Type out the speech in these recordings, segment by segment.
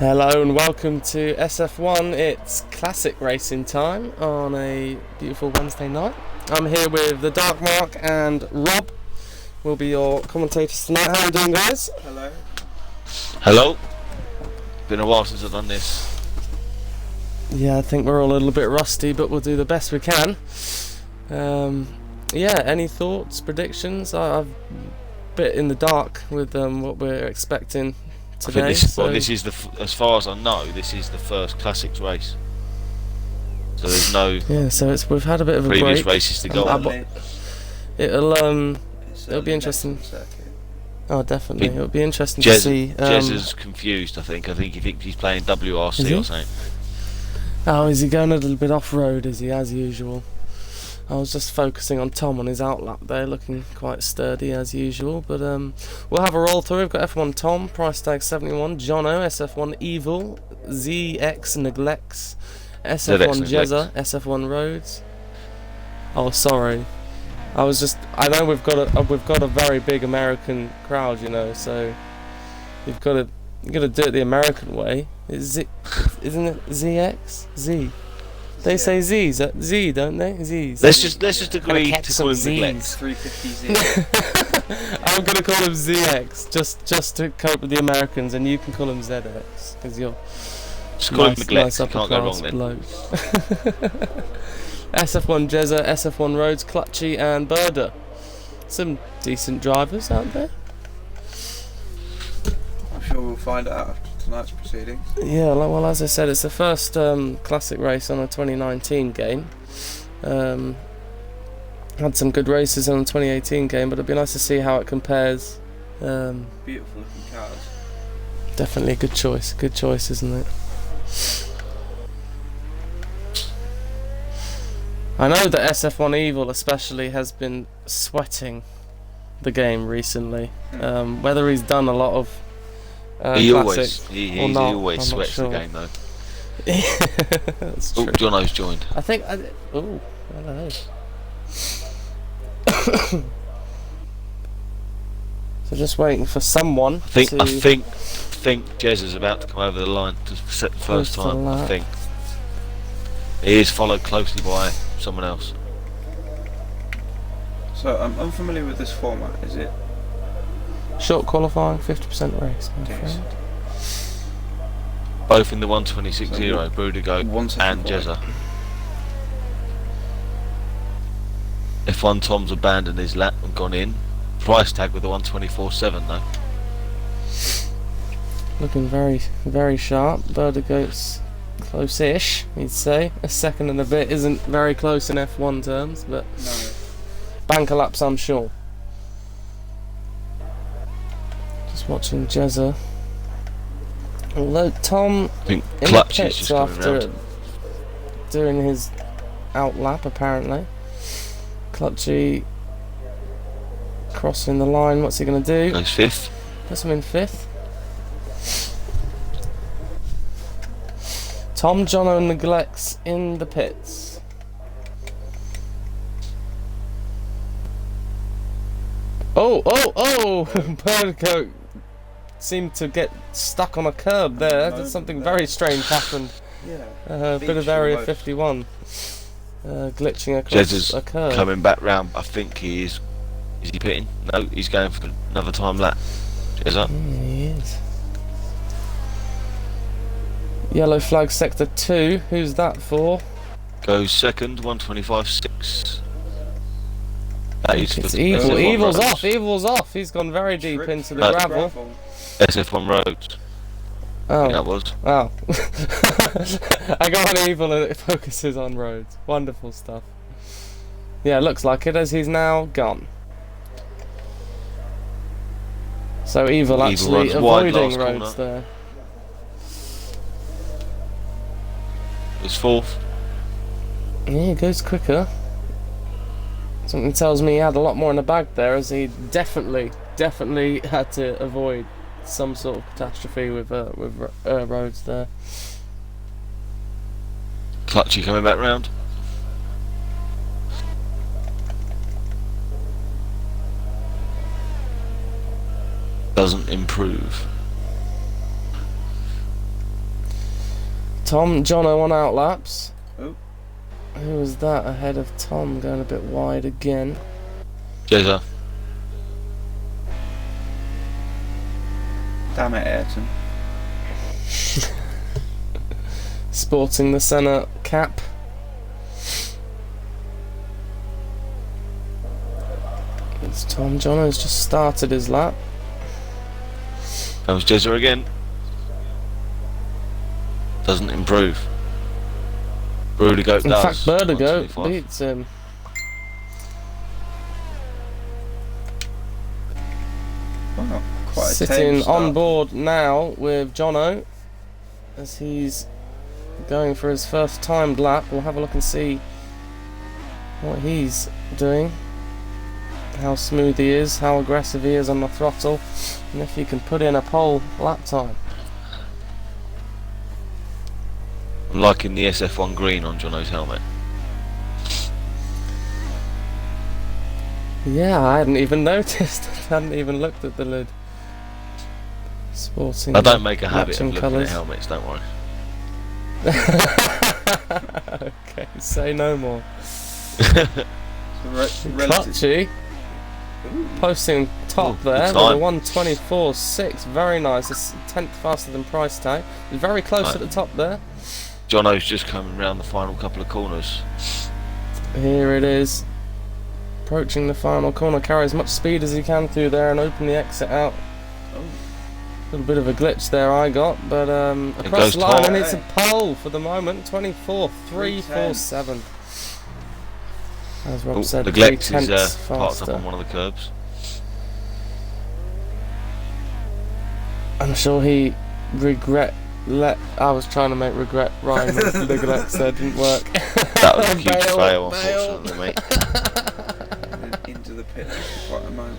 Hello and welcome to SF1. It's classic racing time on a beautiful Wednesday night. I'm here with the Dark Mark and Rob. Will be your commentators tonight. How are you doing, guys? Hello. Hello. Been a while since I've done this. Yeah, I think we're all a little bit rusty, but we'll do the best we can. Yeah, any thoughts, predictions? I've a bit in the dark with what we're expecting today. I think this is as far as I know, this is the first classics race. So there's no we've had a bit of a previous break. races to go on. It'll be interesting. Oh, definitely. It'll be interesting to see. Jez is confused. I think he thinks he's playing WRC or something. Oh, is he going a little bit off-road? Is he, as usual? I was just focusing on Tom on his outlap there, looking quite sturdy as usual. But we'll have a roll through. We've got F1 Tom, price tag 71, Jono, SF1 Evil, ZX Neglects, SF1 Jezza, SF1 Rhodes. Oh, sorry. I know we've got a very big American crowd, you know, so you've got to do it the American way. Isn't it ZX? Z. They say Z's, Z, don't they? Z's. Let's just agree to call him Neglects. 350 Z. I'm gonna call him ZX, just to cope with the Americans, and you can call him ZX because you're Just call him Neglects. You can't go wrong then. SF1 Jezza, SF1 Rhodes, Clutchy, and Berda. Some decent drivers out there. I'm sure we'll find out after tonight's proceedings. Yeah, well, as I said, it's the first classic race on a 2019 game. Had some good races on a 2018 game, but it'd be nice to see how it compares. Beautiful looking cars. Definitely a good choice, isn't it? I know that SF1 Evil especially has been sweating the game recently. Whether he's done a lot of He classic or not, always I'm sweats not sure. the game though. That's true. Jono's joined. I think. Oh, hello. So just waiting for someone. I think Jez is about to come over the line to set the first time. I think he is followed closely by someone else. So I'm unfamiliar with this format. Is it Short qualifying, 50% race, my friend. Both in the 126.0, Brudigo and Jezza. F1 Tom's abandoned his lap and gone in. Price tag with the 124.7 though. Looking very, very sharp. Berdigo's close-ish, you'd say. A second and a bit isn't very close in F1 terms, but no? banker laps, I'm sure. Just watching Jezza. Although Tom, I think in Clutch the is pits just coming after round. doing his outlap, apparently. Clutchy crossing the line. What's he going to do? Goes fifth. Puts him in fifth. Tom, Jono and Neglects in the pits. Oh! Berdigo seemed to get stuck on a curb there. There's something very strange happened. Yeah. A bit of Area 51 glitching across Jez a curb. is coming back round. I think he is. Is he pitting? No, he's going for another time lap. Jezza. He is. Yellow flag sector 2. Who's that for? Goes second, 125.6. It's Evil. Evil's off. Evil's off. He's gone very deep into the gravel. SF1 Rhodes. Oh. That was. Wow. I got on Evil and it focuses on Rhodes. Wonderful stuff. Yeah, looks like it as he's now gone. So Evil actually avoiding Rhodes there. It's fourth. Yeah, he goes quicker. Something tells me he had a lot more in the bag there, as he definitely had to avoid some sort of catastrophe with Rhodes there. Clutchy coming back round. doesn't improve. Tom. Jono on outlaps. Oh. Who was that ahead of Tom? Going a bit wide again. Jezza. Damn it, Ayrton. Sporting the Senna cap. It's Tom. Jono's just started his lap. Comes Jezza again. Doesn't improve. Brudigo does. In fact, Vertigo 125. beats him. Wow, quite a Sitting tame on start. board now with Jono as he's going for his first timed lap. We'll have a look and see what he's doing, how smooth he is, how aggressive he is on the throttle, and if he can put in a pole lap time. I'm liking the SF1 green on Jono's helmet. Yeah, I hadn't even noticed. I hadn't even looked at the lid. Sporting. I don't make a habit of matching looking colours. at helmets, don't worry. Okay, say no more. Relative. Clutchy. Posting top Ooh, there good with a time. 1:24.6. Very nice. It's a tenth faster than price tag. He's very close Right. at the top there. Jono's just coming round the final couple of corners. Here it is. Approaching the final corner. Carry as much speed as he can through there and open the exit out. Oh. A little bit of a glitch there I got, but across goes the line, top. and it's a pole for the moment. 24.347. As Rob Oh, said, the 3 Glex tenths is parked faster. up on one of the curbs. I'm sure he I was trying to make regret rhyme with the Glex there, didn't work. That was a huge Bail, fail, bail. unfortunately, mate. And then into the pit for quite a moment.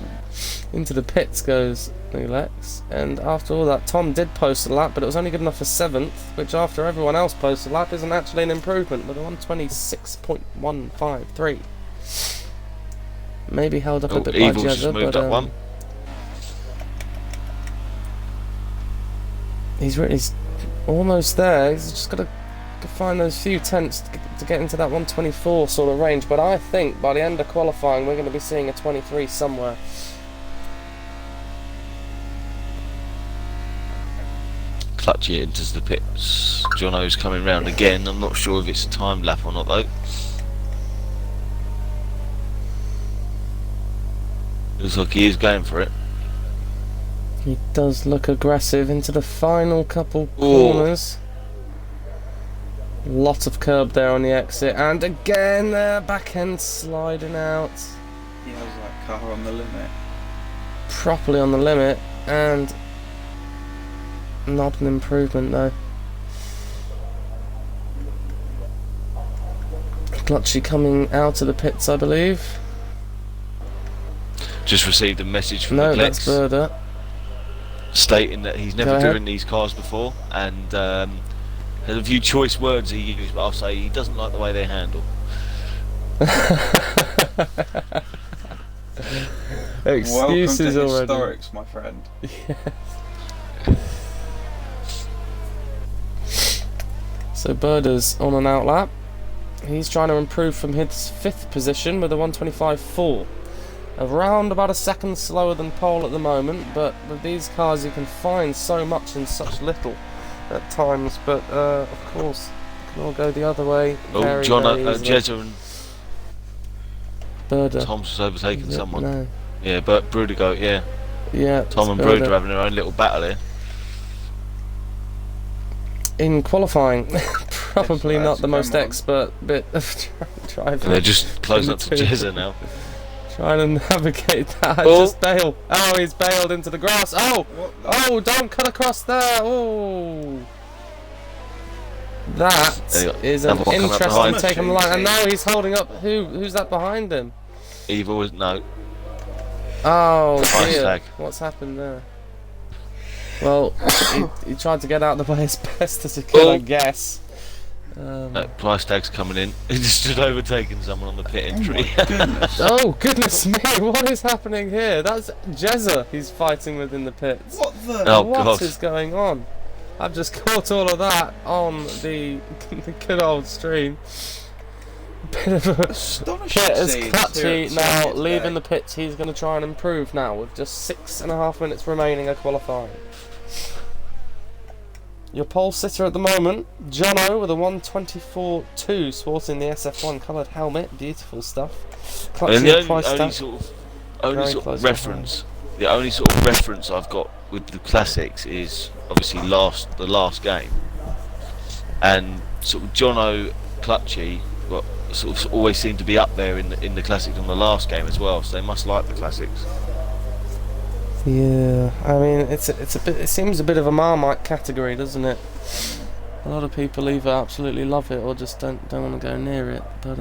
Into the pits goes the Glex, and after all that, Tom did post a lap, but it was only good enough for 7th, which after everyone else posted a lap isn't actually an improvement, with a 1:26.153. Maybe held up a bit by Evil's just Jezza, moved but up one. he's almost there. He's just got to find those few tenths to get into that 1:24 sort of range. But I think by the end of qualifying, we're going to be seeing a 23 somewhere. Clutchy enters the pits. Jono's coming round again. I'm not sure if it's a timed lap or not, though. Looks like he is going for it. He does look aggressive into the final couple Ooh. corners. Lot of curb there on the exit, and again back end sliding out. He has that car on the limit. Properly on the limit, and not an improvement though. Clutchy coming out of the pits, I believe. Just received a message from No, the that's Glex Berda. stating that he's Go never ahead. driven these cars before, and has a few choice words he used, but I'll say he doesn't like the way they handle. Excuses Welcome to already. historics, my friend. So Berda's on an outlap. He's trying to improve from his 5th position with a 1:25.4. Around about a second slower than pole at the moment, but with these cars you can find so much in such little at times. But of course, it can all go the other way. Oh, very, John, very easily. Jezza and Berda. Tom's just overtaken Is it? someone. No. Yeah, but Brudigo, yeah. Yeah. Tom and it's Brood Berda. are having their own little battle here. In qualifying, probably Yes, not the come most on. expert bit of driving. And they're just closing up to Between- Jezza now. Trying to navigate that. Oh. Just bail. Oh, he's bailed into the grass. Oh, What the? oh, don't cut across there. Oh. That There you go. is an Another one coming up interesting behind. take on the line. And now he's holding up. Who's that behind him? Evil is no. Oh, Price dear. tag. What's happened there? Well, he tried to get out of the way as best as he could, I Oh. guess. Price tag's coming in. He just stood overtaking someone on the pit entry. Goodness. Oh, goodness me, what is happening here? That's Jezza he's fighting with in the pits. What the? Oh, What God. is going on? I've just caught all of that on the good old stream. Bit of a Astonishing Kit is scenes Clutchy here now today. leaving the pit. He's going to try and improve now with just 6.5 minutes remaining of qualifying. Your pole sitter at the moment, Jono with a 1:24.2 sporting the SF1 coloured helmet. Beautiful stuff. And Clutchy the price only tag. sort Very of close reference, the only sort of reference I've got with the classics is obviously the last game, and sort of Jono, Clutchy, sort of always seem to be up there in the classics on the last game as well. So they must like the classics. Yeah, I mean it's a bit. It seems a bit of a Marmite category, doesn't it? A lot of people either absolutely love it or just don't want to go near it. But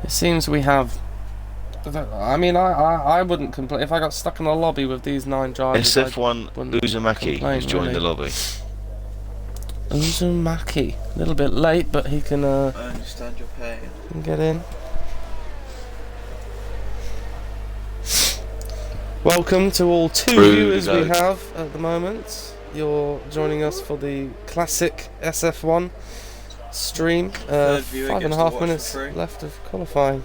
it seems we have. I mean, I wouldn't complain if I got stuck in a lobby with these 9 drivers. SF1 Uzumaki has joined really. the lobby. Uzumaki, a little bit late, but he can I understand your pain. get in. Welcome to all 2 viewers we have at the moment. You're joining us for the classic SF1 stream. Third viewer gets to 5.5 watch minutes for free. left of qualifying.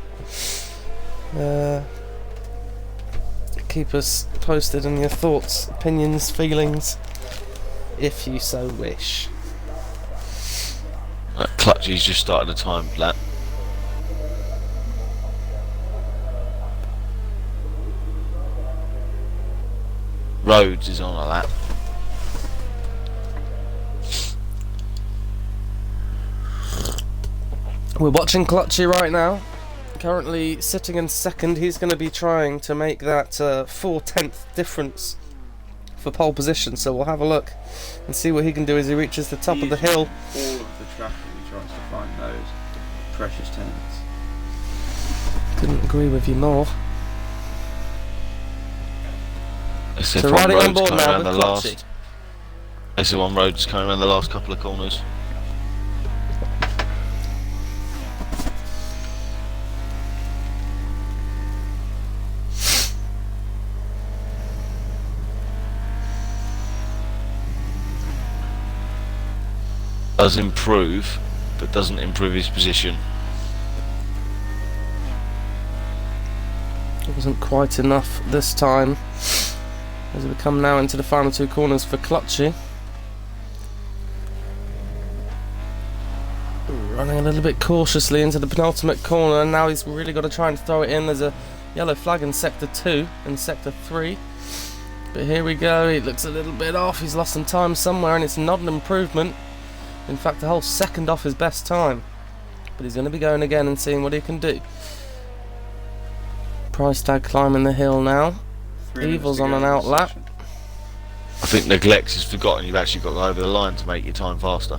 Keep us posted on your thoughts, opinions, feelings, if you so wish. Clutchy's just started a time lap. Rhodes is on a lap. We're watching Clutchy right now. Currently sitting in second. He's going to be trying to make that 4/10th difference for pole position. So we'll have a look and see what he can do as he reaches the top of the hill. All of the traffic he tries to find those precious tenants. Couldn't agree with you more. SF1 So riding on Rhodes board coming now around with the Clutchy. last. SF1 Rhodes coming around the last couple of corners. Does improve, but doesn't improve his position. It wasn't quite enough this time as we come now into the final 2 corners for Clutchy. Running a little bit cautiously into the penultimate corner, and now he's really got to try and throw it in. There's a yellow flag in sector 2 and sector 3. But here we go, he looks a little bit off, he's lost some time somewhere, and it's not an improvement. In fact, a whole second off his best time. But he's going to be going again and seeing what he can do. Price tag climbing the hill now. 3 minutes Evil's to on go an in this outlap. session. I think Neglects has forgotten you've actually got to go over the line to make your time faster.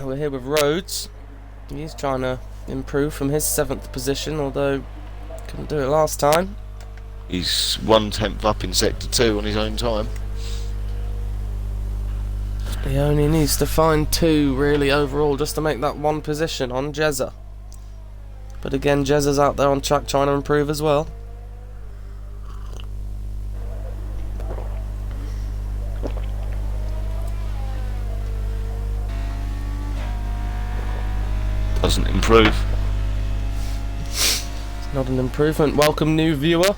We're here with Rhodes. He's trying to improve from his 7th position, although couldn't do it last time. He's 1/10 up in sector 2 on his own time. He only needs to find 2 really overall just to make that 1 position on Jezza. But again, Jezza's out there on track trying to improve as well. Doesn't improve. It's not an improvement. Welcome new viewer.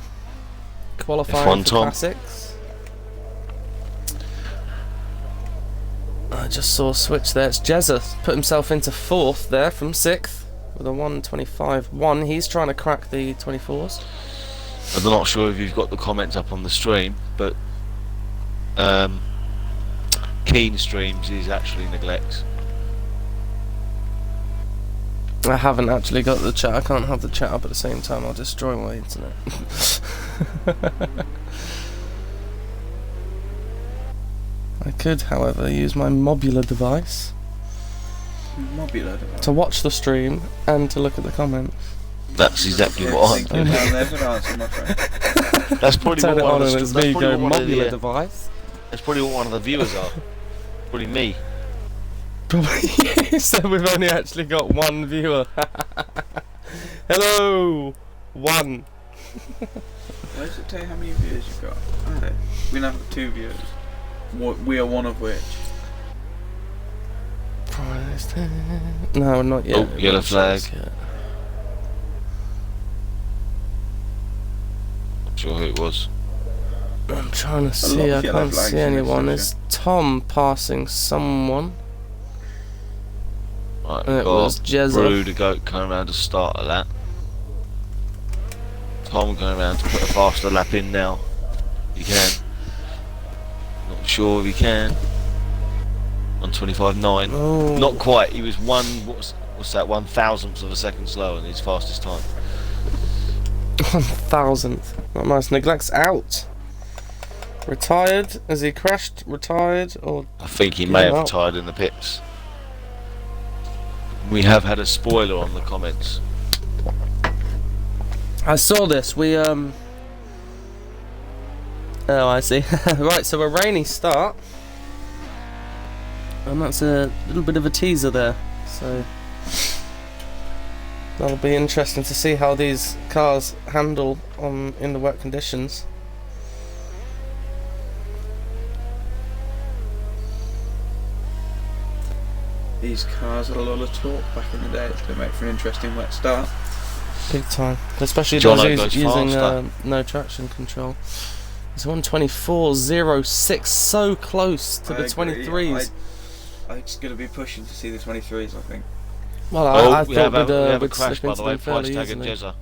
Qualifying F1 for Tom. classics. I just saw a switch there. It's Jezza. Put himself into 4th there from 6th with a 1:25.1. He's trying to crack the 24s. I'm not sure if you've got the comments up on the stream, but Keen Streams is actually Neglects. I haven't actually got the chat. I can't have the chat up at the same time. I'll destroy my internet. I could, however, use my mobular device Mobular device. to watch the stream and to look at the comments. That's exactly Yeah, what I'm thinking doing. down there's an answer, my friend. That's probably Turn what it one on of and the, it's that's me probably going what one of mobular the, device. that's probably what one of the viewers are. Probably me. Probably. So we've only actually got 1 viewer. Hello. 1. Where does it tell you how many viewers you've got? Oh, we now have 2 viewers. We are one of which. Price tag. No, not yet. Oh, yellow flag. Not sure who it was. I'm trying to see, I can't see anyone. Is Tom passing someone? Right, And it was Jezza. Brew the goat coming around to start of that. Tom going around to put a faster lap in now. He can. Not sure if he can. 1:25.9. Oh. Not quite. He was what's that? 1,000th of a second slower in his fastest time. 1,000th. Not nice. Neglect's out. Retired? Has he crashed? Retired? Or I think he may have out? retired in the pits. We have had a spoiler on the comments. I saw this. Oh, I see. Right, so a rainy start. And that's a little bit of a teaser there. So that'll be interesting to see how these cars handle in the wet conditions. These cars had a lot of torque back in the day. It's going to make for an interesting wet start. Big time. Especially Jono those goes using faster. no traction control. It's 1:24.06, so close to the 23s. It's going to be pushing to see the 23s, I think. Well, I we have thought a we'd crash, slip by into the way. them fairly Price tag and easily. Jezza.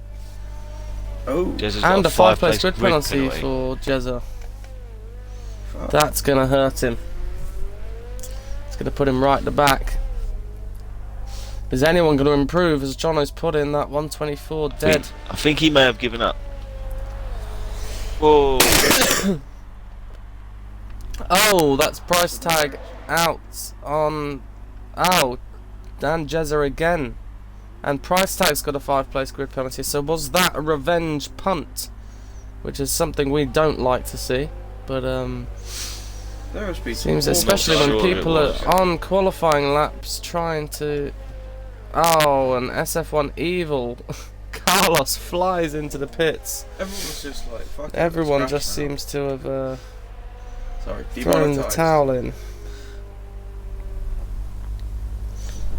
Oh, Jezza's got And a 5-place grid penalty penalty. for Jezza. fuck. That's going to hurt him. It's going to put him right at the back. Is anyone going to improve as Jono's put in that 124 dead? I think he may have given up. Whoa. Oh, that's price tag out on... Oh, Dan Jezza again. And price tag's got a 5-place grid penalty. So was that a revenge punt? Which is something we don't like to see. But, There must be seems, almost especially when sure people it was. are on qualifying laps trying to... Oh, and SF1 evil. Carlos flies into the pits. Everyone was just like, fuck it, Everyone let's just crash now. seems to have Sorry, thrown the demonetised. towel in.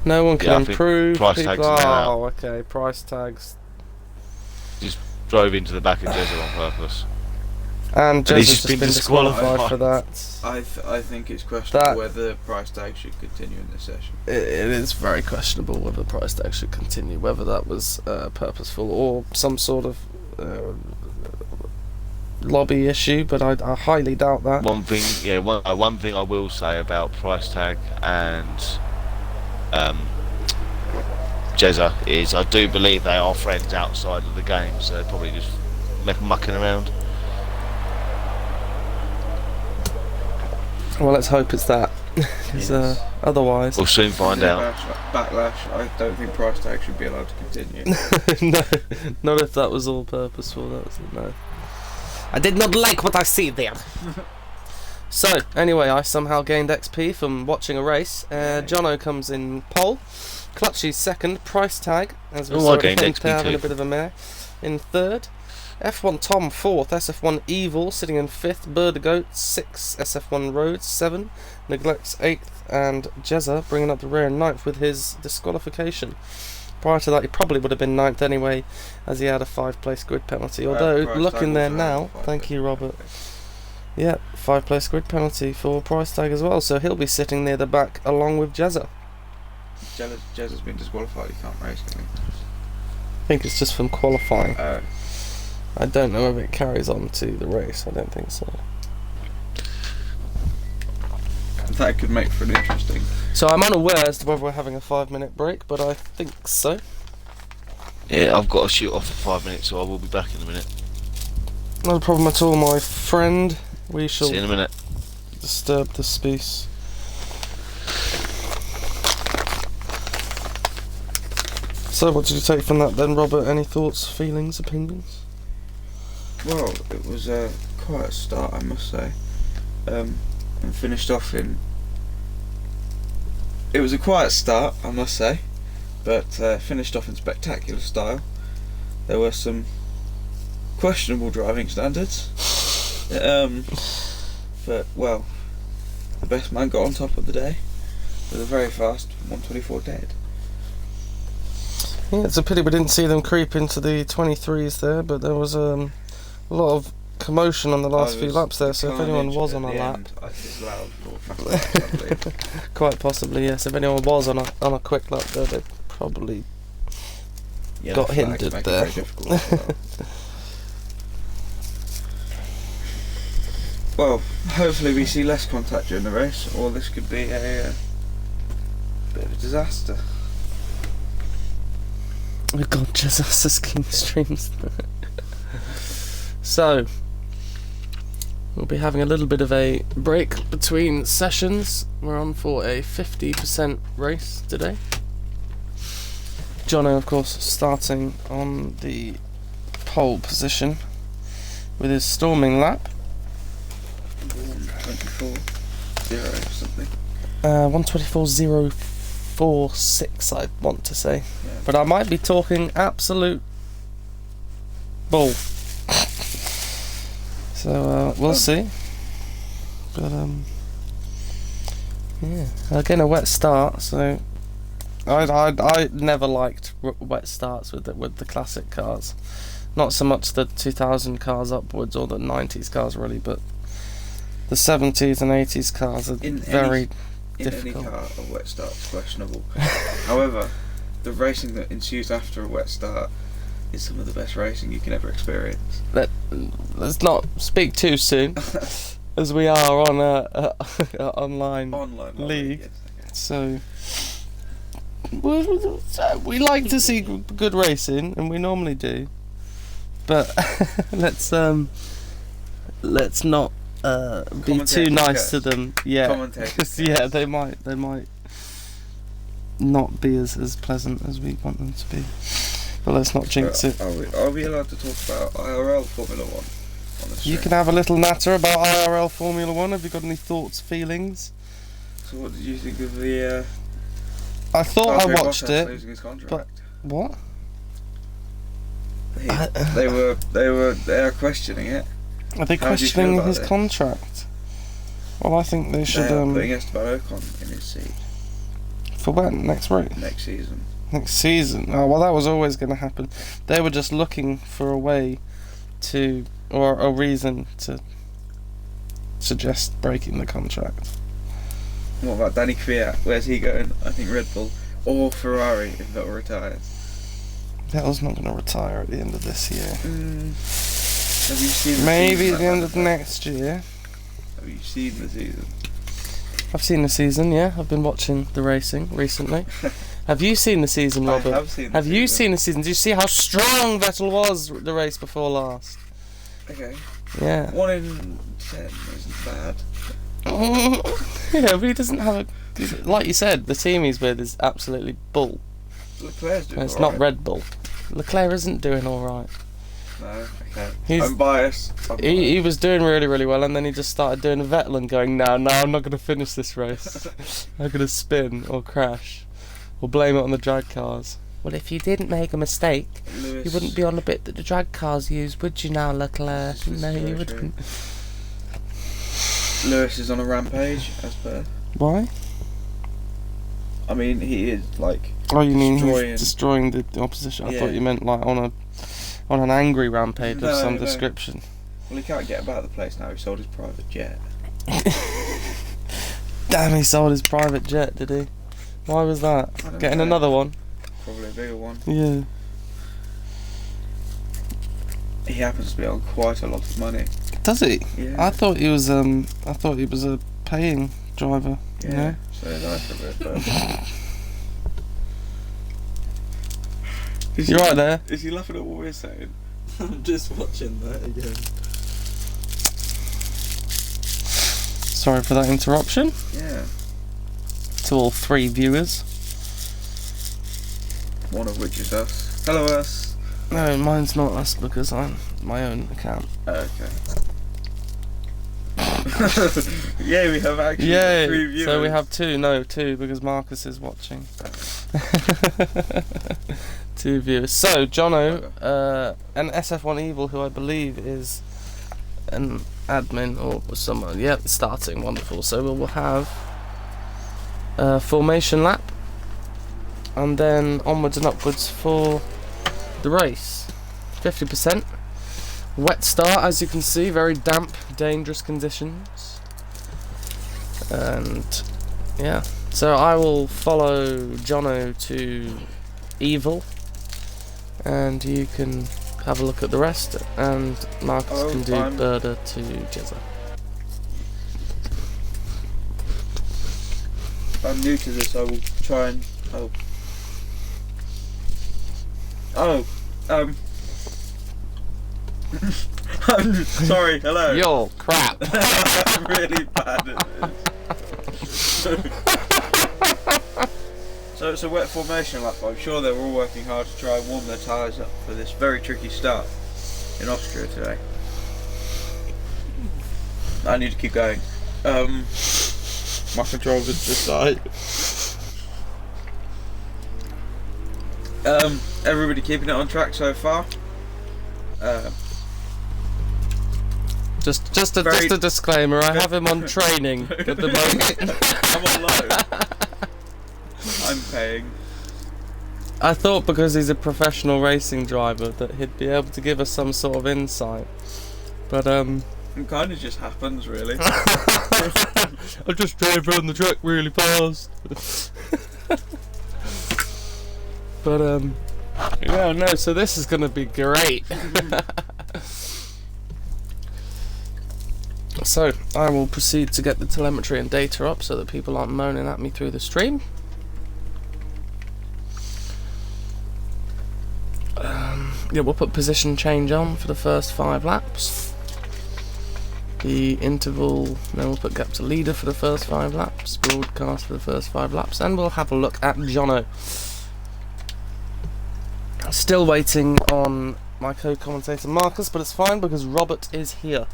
No one can Yeah, I think improve. price People, tags are now oh, okay, price tags. Drove into the back of Jezza on purpose. And And he's Jezza's just been disqualified for I think it's questionable That- whether the price tag should continue in this session. that. It is very questionable whether the price tag should continue, whether that was purposeful or some sort of lobby issue, but I highly doubt that. One thing I will say about price tag and Jezza is I do believe they are friends outside of the game, so they're probably just mucking around. Well, let's hope it's that. 'Cause, Yes. otherwise... We'll soon find out. Backlash. I don't think price tag should be allowed to continue. No, not if that was all purposeful. That was no. I did not like what I see there. So anyway, I somehow gained XP from watching a race. Jono comes in pole, Clutchy's second, price tag as we Oh, I saw gained him XP having too. a bit of a mare. In third, F1 Tom fourth, SF1 Evil sitting in fifth, Bird sixth, SF1 Rhodes 7, Neglects 8th, and Jezza bringing up the rear in 9th with his disqualification. Prior to that, he probably would have been 9th anyway, as he had a 5-place grid penalty. Although, Price looking tag there also now, had a thank 5-place you, grid Robert. penalty. Yeah, 5-place grid penalty for price tag as well, so he'll be sitting near the back along with Jezza. Jezza's been disqualified. He can't race, can he? I think it's just from qualifying. I don't know if it carries on to the race. I don't think so. That could make for an interesting. So I'm unaware as to whether we're having a 5-minute break, but I think so. Yeah, I've got to shoot off for 5 minutes, so I will be back in a minute. No problem at all, my friend. We shall See you in a minute. disturb the space. So what did you take from that then, Robert? Any thoughts, feelings, opinions? Well, it was quite a start, I must say. And finished off in. It was a quiet start, I must say, but finished off in spectacular style. There were some questionable driving standards. But well, the best man got on top of the day with a very fast 124 dead. Yeah, it's a pity we didn't see them creep into the 23s there, but there was a lot of commotion on the last few laps there, so if anyone was on a lap... Quite possibly, yes. If anyone was on a quick lap there, they probably got hindered there. Well, hopefully we see less contact during the race, or this could be a bit of a disaster. Oh god, Jesus, this King streams. So, we'll be having a little bit of a break between sessions. We're on for a 50% race today. Jono, of course, starting on the pole position with his storming lap. 124.0 something. 124.046, I want to say. Yeah. But I might be talking absolute bull. So we'll see. But yeah, again a wet start. So I never liked wet starts with the classic cars. Not so much the 2000 cars upwards or the 90s cars really, but the 70s and 80s cars are very difficult. In any car, a wet start is questionable. However, the racing that ensues after a wet start is some of the best racing you can ever experience. Let's not speak too soon, as we are on a online league. Yes, okay. So we like to see good racing, and we normally do. But let's not be too nice to them. Yeah, Commentators. yeah, they might not be as pleasant as we want them to be. But let's not jinx it. Are we allowed to talk about IRL Formula 1 on the stream? You can have a little natter about IRL Formula 1. Have you got any thoughts, feelings? So what did you think of the I thought I watched Bottas it. losing his contract? But what? They are questioning it. Are they How do you feel questioning about his this? contract? Well, I think they should. They are putting Esteban Ocon in his seat For when? Next race? next season. Next season? Oh, well, that was always going to happen. They were just looking for a way to, or a reason to suggest breaking the contract. What about Danny Kvyat? Where's he going? I think Red Bull or Ferrari if Vettel retires. Vettel's not going to retire at the end of this year. Have you seen the Maybe season at the that end man of plays? next year. Have you seen the season? I've seen the season, yeah. I've been watching the racing recently. Have you seen the season, Robert? I have seen the Have you season. seen the season? Did you see how strong Vettel was the race before last? Okay. Yeah. 1 in 10 isn't bad. Yeah, but he doesn't have a... Like you said, the team he's with is absolutely bull. Leclerc's doing It's alright. not Red Bull. Leclerc isn't doing alright. No, okay. He's- I'm biased. He was doing really, really well, and then he just started doing a Vettel and going, no, I'm not going to finish this race. I'm going to spin or crash or blame it on the drag cars. Well, if you didn't make a mistake, Lewis, you wouldn't be on the bit that the drag cars use, would you now, Leclerc? This is No, very you true. wouldn't. Lewis is on a rampage, as per. Why? I mean, he is like. Oh, you mean Destroying- he's destroying the opposition? I Yeah. thought you meant like on an angry rampage of No, some no. description. Well, he can't get about the place now. He sold his private jet. Damn, he sold his private jet, did he? Why was that? I don't Getting know. another one? Probably a bigger one. Yeah. He happens to be on quite a lot of money. Does he? Yeah. I thought he was a paying driver. Yeah. You know? So did I for a bit. But... You're right there. Is he laughing at what we're saying? I'm just watching that again. Sorry for that interruption Yeah. to all 3 viewers. One of which is us. Hello, us. No, mine's not us because I'm my own account. Okay. Yeah, we have actually 3 Yay! viewers. So we have 2 because Marcus is watching. 2 viewers. So, Jono, an SF1 Evil, who I believe is an admin or someone. Yep, starting. Wonderful. So we'll have a formation lap, and then onwards and upwards for the race. 50%. Wet start, as you can see, very damp, dangerous conditions. And yeah, so I will follow Jono to Evil, and you can have a look at the rest, and Marcus can do Berda to Jezza. I'm new to this, I will try and... I'm sorry, hello. Yo, crap. I'm really bad at this. So it's a wet formation lap. I'm sure they were all working hard to try and warm their tyres up for this very tricky start in Austria today. I need to keep going. My controls are decided. Everybody keeping it on track so far? Just a disclaimer, I have him on training at the moment. I'm on low. I'm paying. I thought because he's a professional racing driver that he'd be able to give us some sort of insight. But It kind of just happens, really. I just drove around the track really fast. But yeah, no, so this is gonna be great. So I will proceed to get the telemetry and data up so that people aren't moaning at me through the stream. Yeah, we'll put position change on for the first 5 laps. The interval, then we'll put gap to leader for the first 5 laps, broadcast for the first 5 laps, and we'll have a look at Jono. Still waiting on my co-commentator Marcus, but it's fine because Robert is here.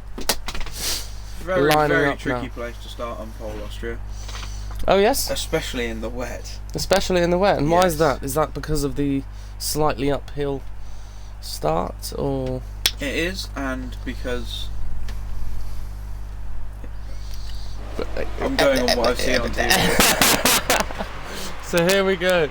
Very, Lining very up tricky now. place to start on pole, Austria. Oh yes? Especially in the wet. Especially in the wet, and why is Yes. that? Is that because of the slightly uphill start, or...? It is, and because... I'm going on what I've seen on TV. So here we go.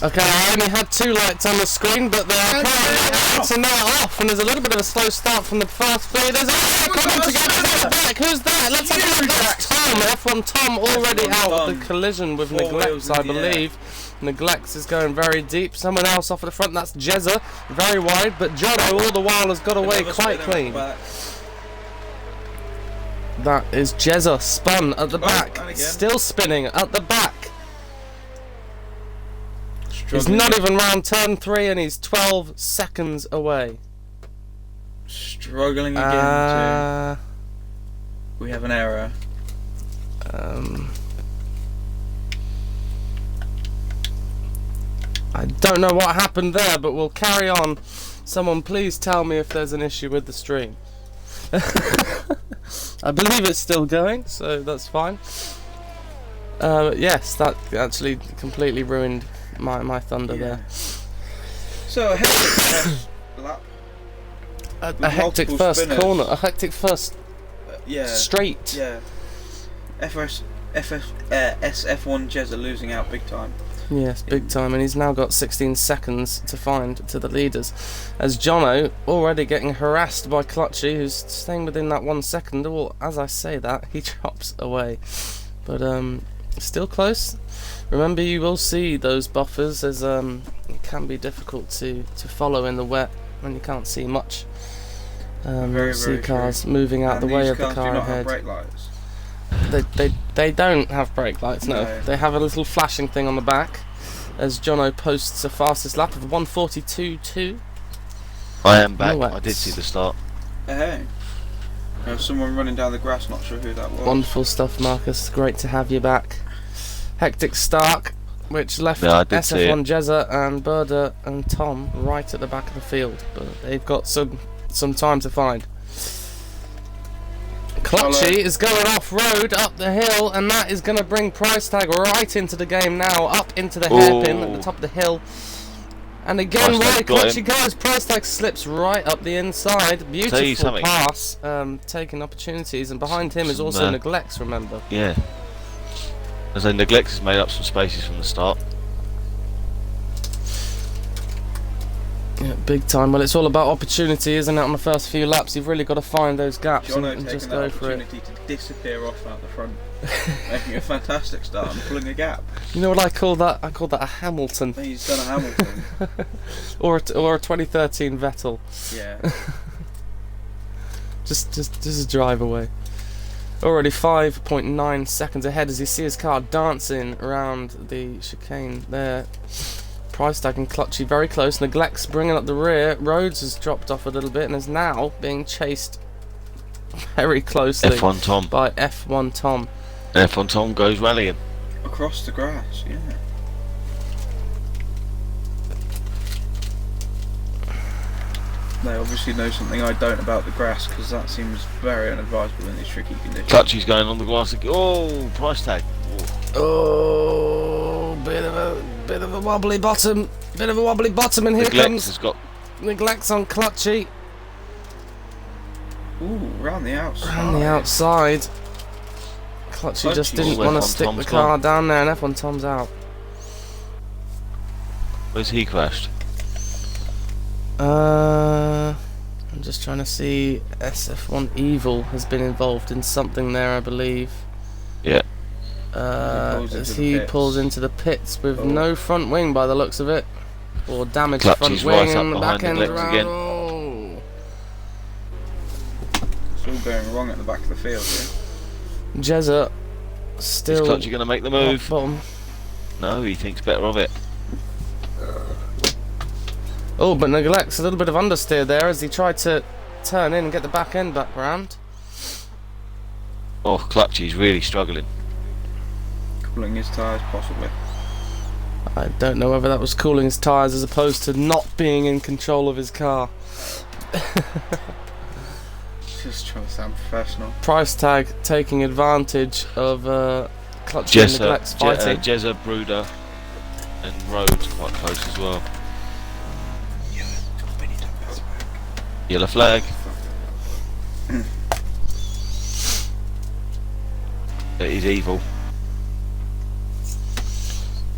Okay, I only had 2 lights on the screen, but they're lights are now off, and there's a little bit of a slow start from the fast leaders. Oh, coming together at the back. Who's that? Let's have a look. That's Tom. F1 Tom already F1 out Tom. of the collision with 4 Neglects, wheels in I the air. believe. Neglects is going very deep. Someone else off at the front. That's Jezza, very wide, but Jono all the while has got away Another quite spinner clean. at That is Jezza spun at the Oh, back, and again. still spinning at the back. He's Struggling- not even round turn 3 and he's 12 seconds away. Struggling again too. We have an error. I don't know what happened there, but we'll carry on. Someone please tell me if there's an issue with the stream. I believe it's still going, so that's fine. Yes, that actually completely ruined my thunder there. So a hectic first lap. A hectic multiple first spinners. corner, a hectic first Yeah. straight. Yeah. SF1 Jezza losing out big time. Yes, big time, and he's now got 16 seconds to find to the leaders. As Jono already getting harassed by Clutchy, who's staying within that 1 second. Well, as I say that, he drops away. But still close. Remember, you will see those buffers, as it can be difficult to follow in the wet when you can't see much. Very, See very cars true. moving out And the way these of the cars do car not have ahead. brake lights. They don't have brake lights, no. No. They have a little flashing thing on the back, as Jono posts a fastest lap of 1:42.2. I am back. No I did see the start. Hey. There's someone running down the grass, not sure who that was. Wonderful stuff, Marcus. Great to have you back. Hectic Stark, which left Yeah, I did see SF1 Jezza and Berda and Tom right at the back of the field, but they've got some time to find. Clutchy is going off-road up the hill, and that is going to bring Price Tag right into the game now, up into the hairpin at the top of the hill. And again, Price right, Tag got Clutchy him. goes. Price Tag slips right up the inside. Tell you Beautiful something. pass, taking opportunities, and behind him is also Neglects, remember. Yeah. As though Neglects has made up some spaces from the start. Yeah, big time. Well, it's all about opportunity, isn't it? On the first few laps, you've really got to find those gaps Jono and taking just that go for it. opportunity to disappear off out the front, making a fantastic start and pulling a gap. You know what I call that? I call that a Hamilton, He's done a Hamilton. or a 2013 Vettel. Yeah. Just a drive away. Already 5.9 seconds ahead as you see his car dancing around the chicane there. Price Tag and Clutchy very close. Neglects bringing up the rear. Rhodes has dropped off a little bit and is now being chased very closely F1 Tom. by F1 Tom. F1 Tom goes rallying. Across the grass, yeah. They obviously know something I don't about the grass, because that seems very unadvisable in these tricky conditions. Clutchy's going on the grass again. Oh, Price Tag. Oh, bit of a wobbly bottom. Bit of a wobbly bottom, and here Neglects comes has got Neglects on Clutchy. Ooh, round the outside. On the outside. Clutchy just didn't Clutchy's want to F1 stick the Tom's car gone. down there, and F1 Tom's out. Where's he crashed? I'm just trying to see. SF1 Evil has been involved in something there, I believe. Yeah. As he pulls into the pits with no front wing by the looks of it, or damaged Clutchy's front wing right up and the back behind end Neglects around. again. Oh. It's all going wrong at the back of the field here. Jezza Is still Clutchy going to make the move? bottom. No, he thinks better of it. Oh, but Neglects a little bit of understeer there as he tried to turn in and get the back end back round. Oh, Clutchy's really struggling. Cooling his tyres, possibly. I don't know whether that was cooling his tyres as opposed to not being in control of his car. Just trying to sound professional. Price Tag taking advantage of Clutchy and Neglects fighting. Jezza, Bruder, and Rhodes quite close as well. Yellow flag. It is Evil.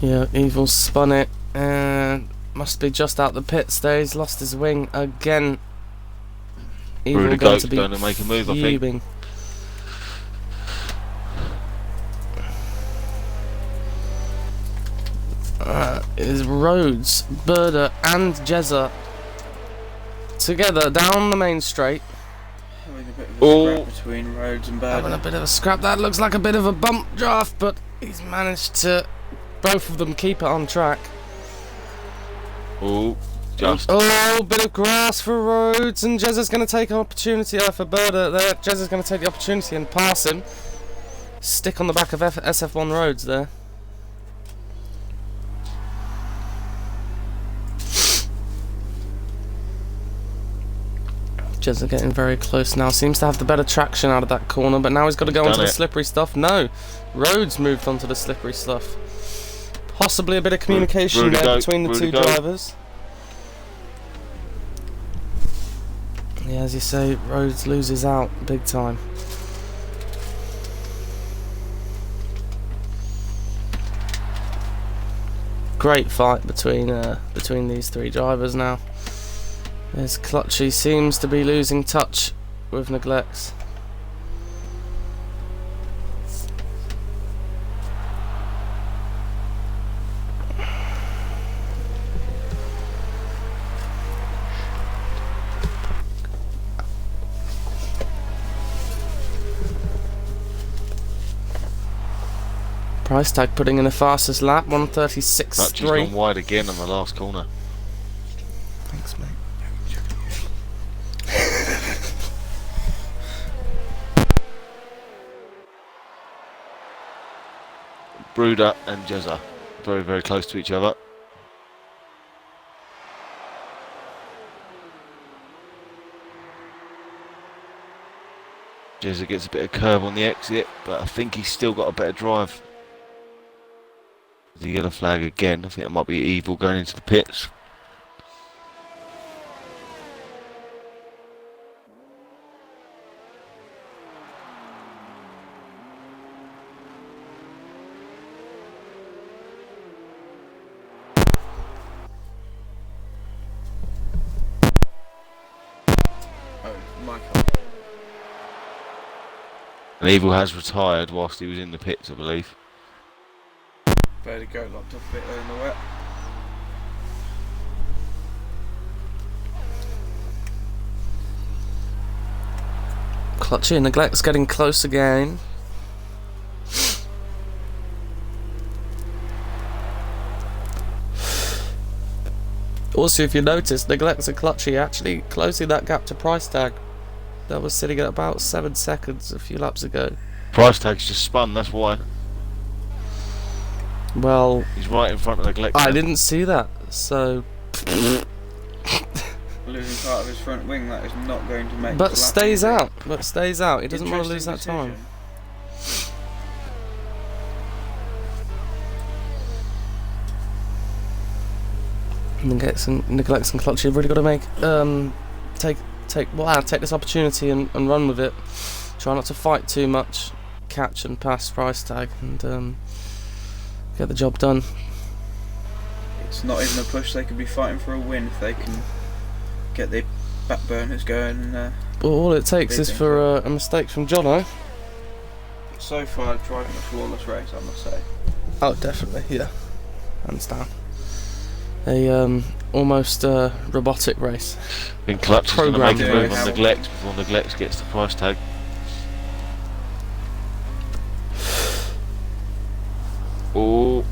Yeah, Evil spun it and must be just out the pits there. He's lost his wing again. Evil Bruder going Goat's to be going to make a move, I think. fuming. It is Rhodes, Burda and Jezza together down the main straight. Having a bit of a scrap between Rhodes and Having a Bird. bit of a scrap. That looks like a bit of a bump draft, but he's managed to both of them keep it on track. Oh, just. Oh, bit of grass for Rhodes, and Jezza's going to take an opportunity for Burda there. Jezza's going to take the opportunity and pass him. Stick on the back of SF1 Rhodes there. Jezza getting very close now. Seems to have the better traction out of that corner, but now he's got to go onto the slippery stuff. No, Rhodes moved onto the slippery stuff. Possibly a bit of communication there between the two drivers. Yeah, as you say, Rhodes loses out big time. Great fight between these three drivers now. As Clutchy seems to be losing touch with Neglects. Price Tag putting in the fastest lap, Clutchy's 136.3. gone wide again on the last corner. Thanks, mate. Bruder and Jezza very, very close to each other. Jezza gets a bit of curve on the exit, but I think he's still got a better drive. The yellow flag again. I think it might be Evil going into the pits. Oh, Michael. And Evil has retired whilst he was in the pits, I believe. Better go locked off a bit there in the wet. Clutchy and Neglect's getting close again. Also, if you notice, Neglect's and Clutchy actually closing that gap to Price Tag. That was sitting at about 7 seconds a few laps ago. Price Tag's just spun, that's why. Well, He's right in front of Neglect. I didn't see that, so... Losing part of his front wing, that is not going to make. But the lap stays easy. out. But stays out. He doesn't want to lose Interesting that time. decision. Neglects and Clutchy have really got to make take this opportunity and run with it. Try not to fight too much, catch and pass Price Tag, and get the job done. It's not even a push. They could be fighting for a win if they can get their back burners going. Well, all it takes is for a mistake from Jono. So far, driving a flawless race, I must say. Oh, definitely, yeah, hands down. A almost robotic race. I think Clutch is going to make a Programmed. move on Neglect before Neglect gets the Price Tag. Oh,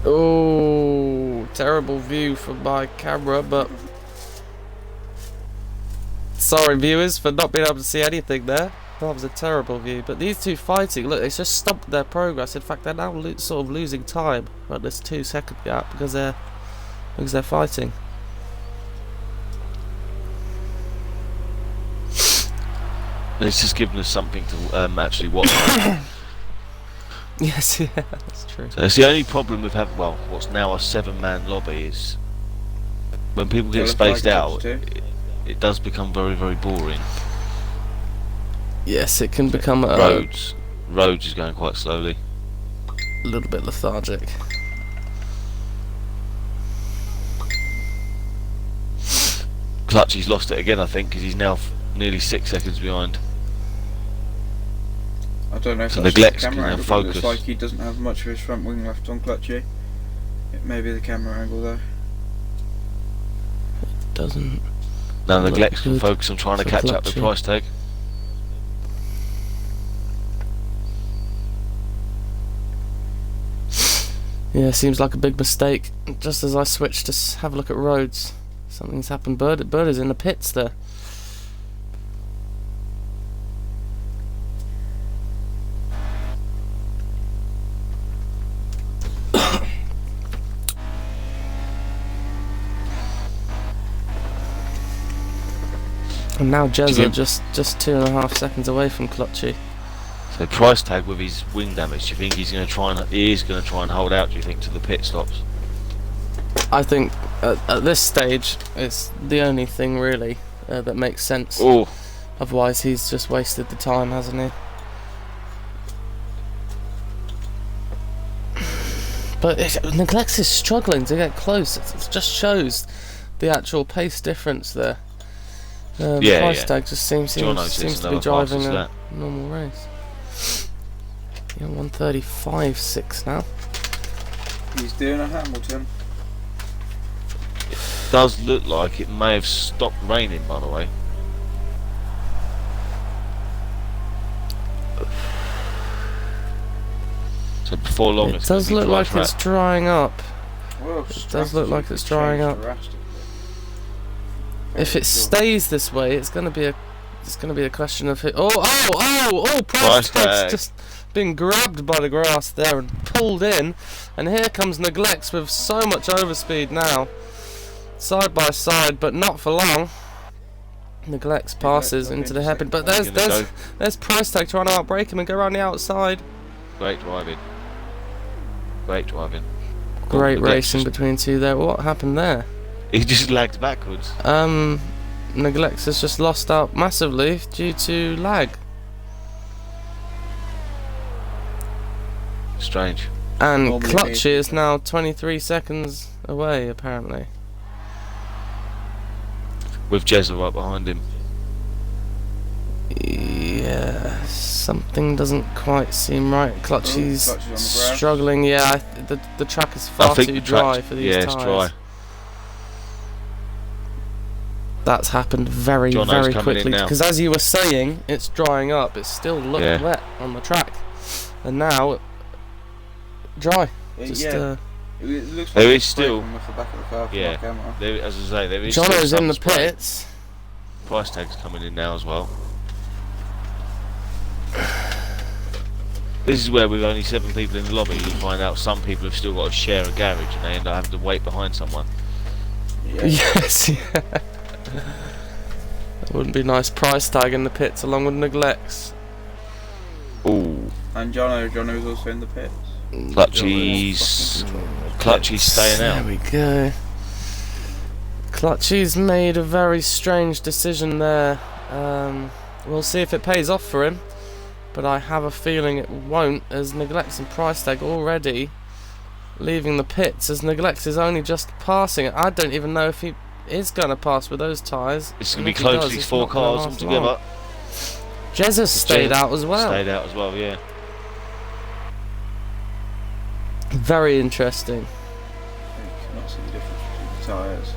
Oh, terrible view from my camera, but sorry viewers for not being able to see anything there. That was a terrible view. But these two fighting, look, it's just stopped their progress. In fact, they're now sort of losing time at this 2-second gap because they're fighting. it's just given us something to actually watch. Yes, yeah, that's true. So it's the only problem with having, well, what's now a 7-man lobby is when people get spaced out, it does become very, very boring. Yes, it can become a Rhodes is going quite slowly. little bit lethargic. Clutchy's lost it again, I think, because he's now nearly 6 seconds behind. I don't know if So that's Neglect's the camera gonna angle, but it focus. looks like he doesn't have much of his front wing left on Clutchy. It may be the camera angle though. Doesn't. Now Look Neglect can good focus on trying to for catch up the Clutchy. Price Tag. Yeah, seems like a big mistake. Just as I switched to have a look at Rhodes, something's happened. Bird is in the pits there. And now Jezza just 2.5 seconds away from Clutchy. So Price Tag with his wing damage, do you think he is going to try and hold out, do you think, to the pit stops? I think at this stage it's the only thing really that makes sense. Oh, Otherwise he's just wasted the time, hasn't he? But Neglects is struggling to get close. It just shows the actual pace difference there. Price Tag just seems to be driving a normal race. Yeah, 1:35.6 now. He's doing a Hamilton. does look like it may have stopped raining, by the way. So before long, It does look like it's drying up. Well, It does look like it's drying up. If it stays this way, it's going to be a question of Price Tag's just been grabbed by the grass there and pulled in, and here comes Neglects with so much overspeed now, side by side, but not for long. Neglects passes Neglect into the into hairpin, but second there's Price Tag trying to outbreak him and go around the outside. Great driving. Great driving. Great Neglects racing just- between two there. What happened there? He just lagged backwards. Neglects has just lost out massively due to lag. Strange. And Normally Clutchy needs- is now 23 seconds away, apparently. With Jezza right behind him. Yeah, something doesn't quite seem right. Clutchy's Clutchy's on the ground. struggling. Yeah, the track is far too the dry track's- for these yeah, tyres. it's dry. That's happened very, Jono's very coming in quickly. now. Because as you were saying, it's drying up. It still looked Yeah. wet on the track. And now, dry. Just, Yeah. It looks There like is it's still- breaking off the back of the car from Yeah. my camera. There, as I say, there is still Jono's some in the spray. pits. Price Tag's coming in now as well. This is where with only 7 people in the lobby, you find out some people have still got to share a garage and they end up having to wait behind someone. Yeah. Yes, yeah. That wouldn't be nice. Price Tag in the pits along with Neglects. Ooh, And Jono's also in the pits. Clutchy's staying There out. we go. Clutchy's made a very strange decision there. We'll see if it pays off for him, but I have a feeling it won't, as Neglects and Price Tag already leaving the pits, as Neglects is only just passing it. I don't even know if he is going to pass with those tyres. It's and going to if be he close does, to these it's 4 not gonna cars last altogether. long. Jezza's stayed Jezza out as well. Stayed out as well, yeah. Very interesting. You cannot see the difference between the tyres.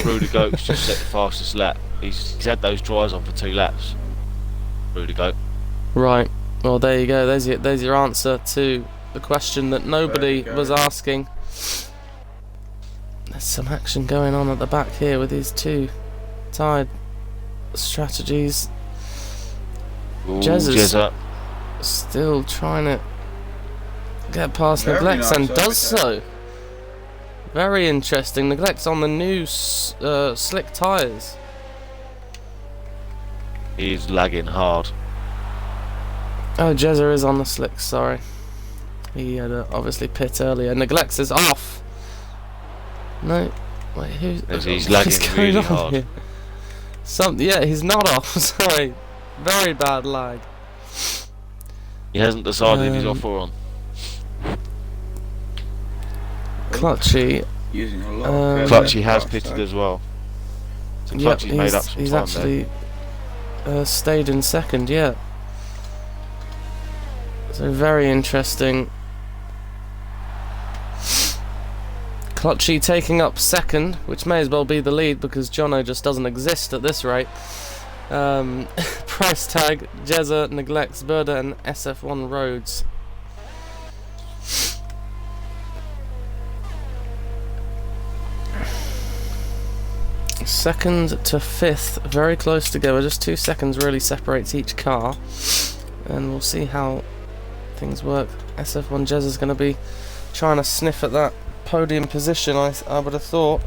Through the goats just set the fastest lap. He's had those dries on for 2 laps. Through the goat. Right. Well, there you go. There's your answer to the question that nobody There you was go. asking. There's some action going on at the back here with these two tired strategies. Ooh, Jezza's Jezza. still trying to get past Very Neglects nice and does overtake. so. Very interesting. Neglects on the new slick tyres. He's lagging hard. Oh, Jezza is on the slicks, sorry. He had obviously pit earlier. Neglects is off. No, wait, who's He's what lagging is going really on hard. here? Yeah, he's not off. Sorry, very bad lag. He hasn't decided if he's off or on. Clutchy. Using a lot of Clutchy has Price pitted Tag. as well. So Yep, Clutchy's made up some he's time actually stayed in second. Yeah. So very interesting. Clutchy taking up second, which may as well be the lead because Jono just doesn't exist at this rate. Price Tag, Jezza, Neglects, Burda, and SF1 Rhodes. Second to fifth, very close together. Just 2 seconds really separates each car, and we'll see how things work. SF1 Jezza's going to be trying to sniff at that podium position, I would have thought.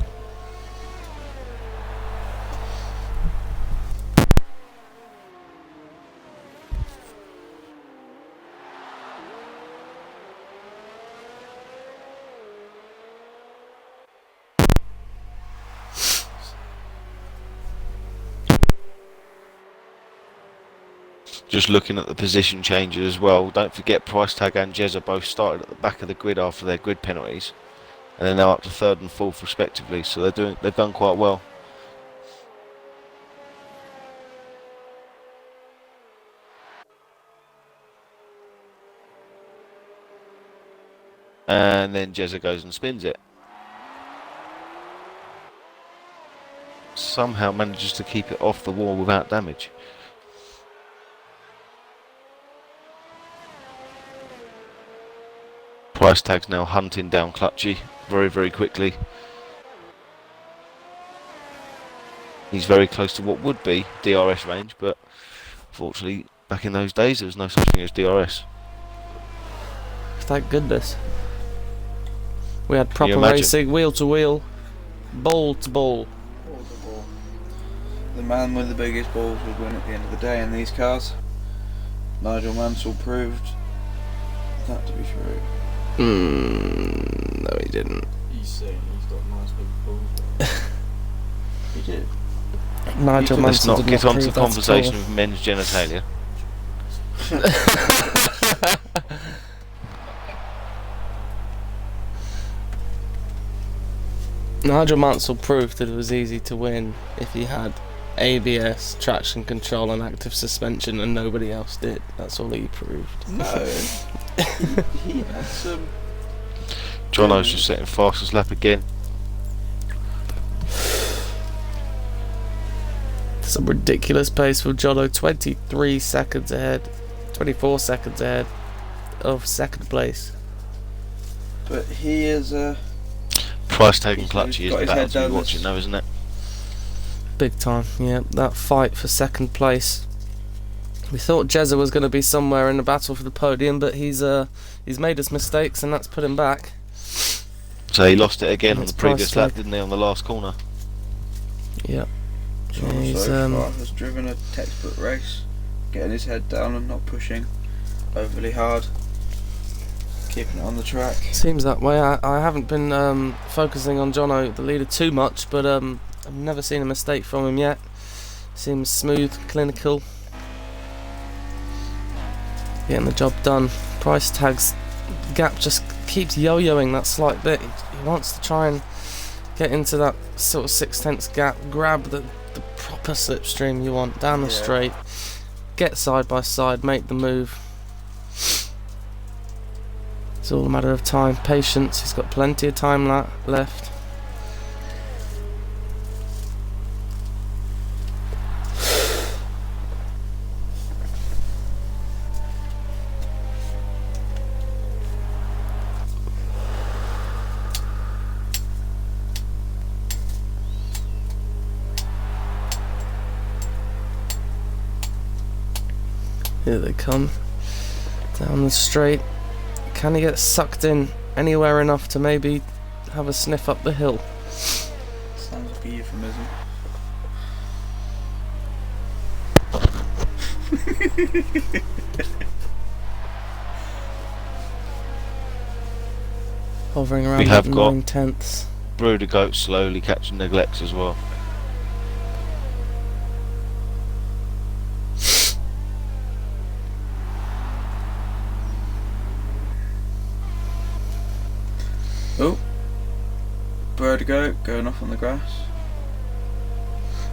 Just looking at the position changes as well. Don't forget Price Tag and Jezza both started at the back of the grid after their grid penalties, and they're now up to 3rd and 4th respectively. So they've done quite well. And then Jezza goes and spins it. Somehow manages to keep it off the wall without damage. Price Tag's now hunting down Clutchy very, very quickly. He's very close to what would be DRS range, but unfortunately, back in those days, there was no such thing as DRS. Thank goodness. We had you proper imagine? racing, wheel to wheel, ball to ball. the man with the biggest balls would win at the end of the day in these cars. Nigel Mansell proved that to be true. No, he didn't. He's saying he's got nice big balls. He did. Nigel Let's Mansell not did get not on to prove the that conversation at all. of men's genitalia. Nigel Mansell proved that it was easy to win if he had ABS, traction control and active suspension and nobody else did. That's all he proved. No. he had some. Jono's just setting fastest lap again. Some ridiculous pace for Jono, 23 seconds ahead, 24 seconds ahead of second place. But he is Price tag and He's Clutchy is got the his battle head to be down watching this- now, isn't it? Big time, yeah. That fight for second place. We thought Jezza was going to be somewhere in the battle for the podium, but he's made his mistakes and that's put him back. So he lost it again on It's the previous Price lap, tag. didn't he, on the last corner? Yep. John He's, so far has driven a textbook race, getting his head down and not pushing overly hard, keeping it on the track. Seems that way. I haven't been focusing on Jono, the leader, too much, but I've never seen a mistake from him yet. Seems smooth, clinical, getting the job done. Price tag's gap just keeps yo-yoing that slight bit. He wants to try and get into that sort of 6/10 gap, grab the proper slipstream you want down the Yeah. straight, get side by side, make the move. It's all a matter of time, patience. He's got plenty of time left. Here they come, down the straight. Can he get sucked in anywhere enough to maybe have a sniff up the hill? Sounds like a euphemism. Hovering around We have at got- 9/10. Brooder Goat slowly catching neglects as well. Oh, bird goat going off on the grass.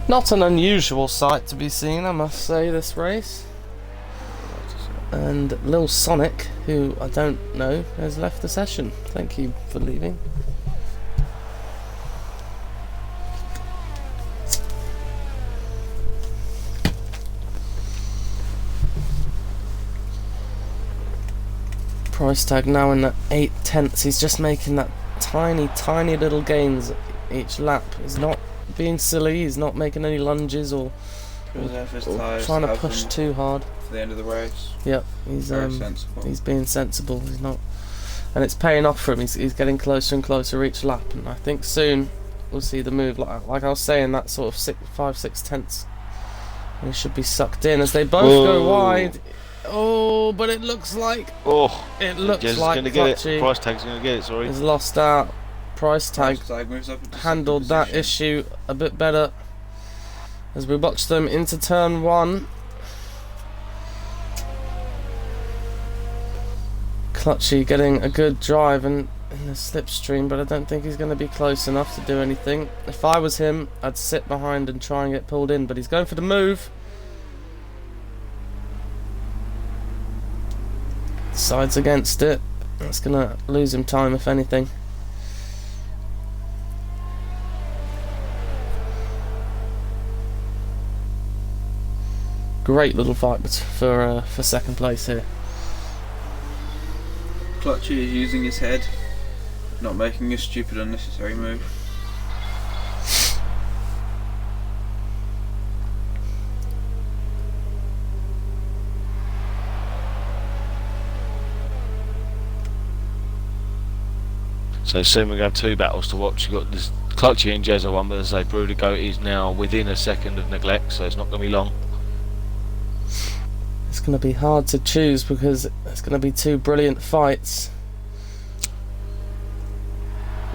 Not an unusual sight to be seen, I must say, this race. And Lil Sonic, who I don't know, has left the session. Thank you for leaving. Price tag now in the 8/10. He's just making that tiny little gains each lap. He's not being silly, he's not making any lunges or Preserve his or tyres. trying to have push them too hard. for the end of the race. Yep, he's Very sensible. he's being sensible. He's not, and it's paying off for him. He's getting closer and closer each lap, and I think soon we'll see the move. Like I was saying, that sort of 5/6, and he should be sucked in as they both go Whoa. wide. Oh, but it looks like Oh, Jez is gonna get it. Clutchy Price tag's gonna get it, sorry. has lost out. Price tag Price tag moves up into handled second that position. issue a bit better as we watch them into turn one. Clutchy getting a good drive in the slipstream, but I don't think he's going to be close enough to do anything. If I was him, I'd sit behind and try and get pulled in, but he's going for the move. Sides against it. That's going to lose him time, if anything. Great little fight for second place here. Clutchy is using his head, not making a stupid unnecessary move. So soon we're going to have two battles to watch. You've got this Clutchy and Jez are one, but as I say, Brudigo is now within a second of Neglect, so it's not going to be long. It's going to be hard to choose because it's going to be two brilliant fights.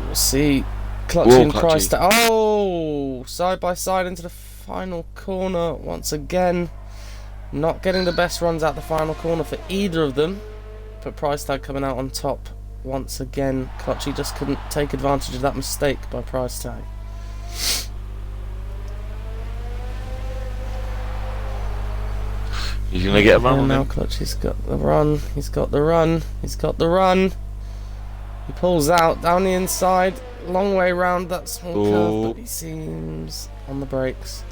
We'll see. Clutchy and Price. Oh! Side by side into the final corner once again. Not getting the best runs out the final corner for either of them. But Price Tag coming out on top once again. Clutchy just couldn't take advantage of that mistake by Price Tag. He's going to get a run on now him. Clutchy's got the run. He's got the run. He's got the run. He pulls out down the inside. Long way round that small curve, but he seems on the brakes.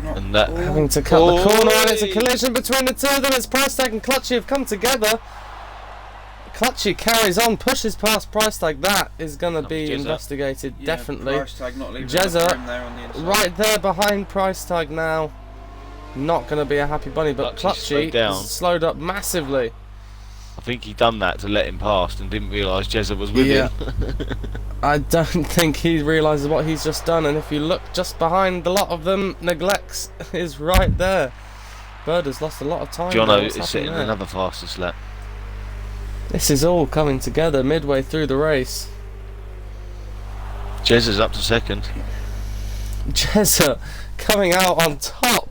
And that Having to cut the corner, and it's a collision between the two of them. It's Price Tag and Clutchy have come together. Clutchy carries on, pushes past Price Tag. That is going to be investigated, definitely. Price Tag not leaving Jezza room there on the inside. right there behind Price Tag now. Not going to be a happy bunny, but Clutchy is slowed up massively. I think he done that to let him past and didn't realise Jezza was with him. I don't think he realises what he's just done, and if you look just behind the lot of them, Neglects is right there. Bird has lost a lot of time. Jono is sitting in another fastest lap. This is all coming together midway through the race. Jezza's up to second. Jezza coming out on top.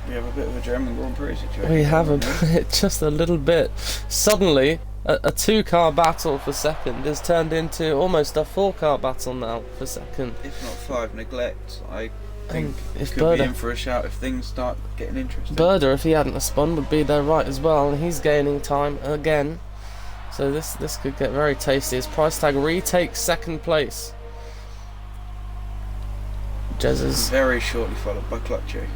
We have a bit of a German Grand Prix situation. We have a bit, just a little bit. Suddenly, a two-car battle for second has turned into almost a four-car battle now for second. If not five, Neglect, I think if could be in for a shout if things start getting interesting. Birder, if he hadn't spun, would be there right as well, and he's gaining time again. So this could get very tasty as Price Tag retakes second place. Jezza's very shortly followed by Clutchy.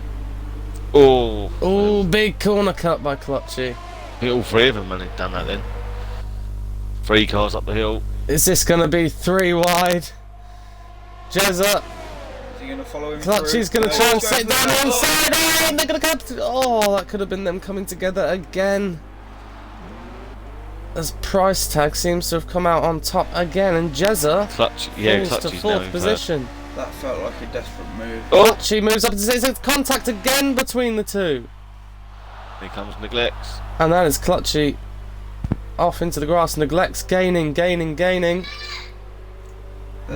Oh, big corner cut by Clutchy. I think all three of them had done that then. 3 cars up the hill. Is this going to be 3 wide? Jezza. Is he going to follow him? Clutchy's going to try and sit down the inside. Oh, and they're going to cut. Oh, that could have been them coming together again. As Price Tag seems to have come out on top again, and Jezza falls to 4th position. That felt like a desperate move. Clutchy moves up. It's contact again between the two. Here comes Neglects. And that is Clutchy off into the grass. Neglects gaining. There's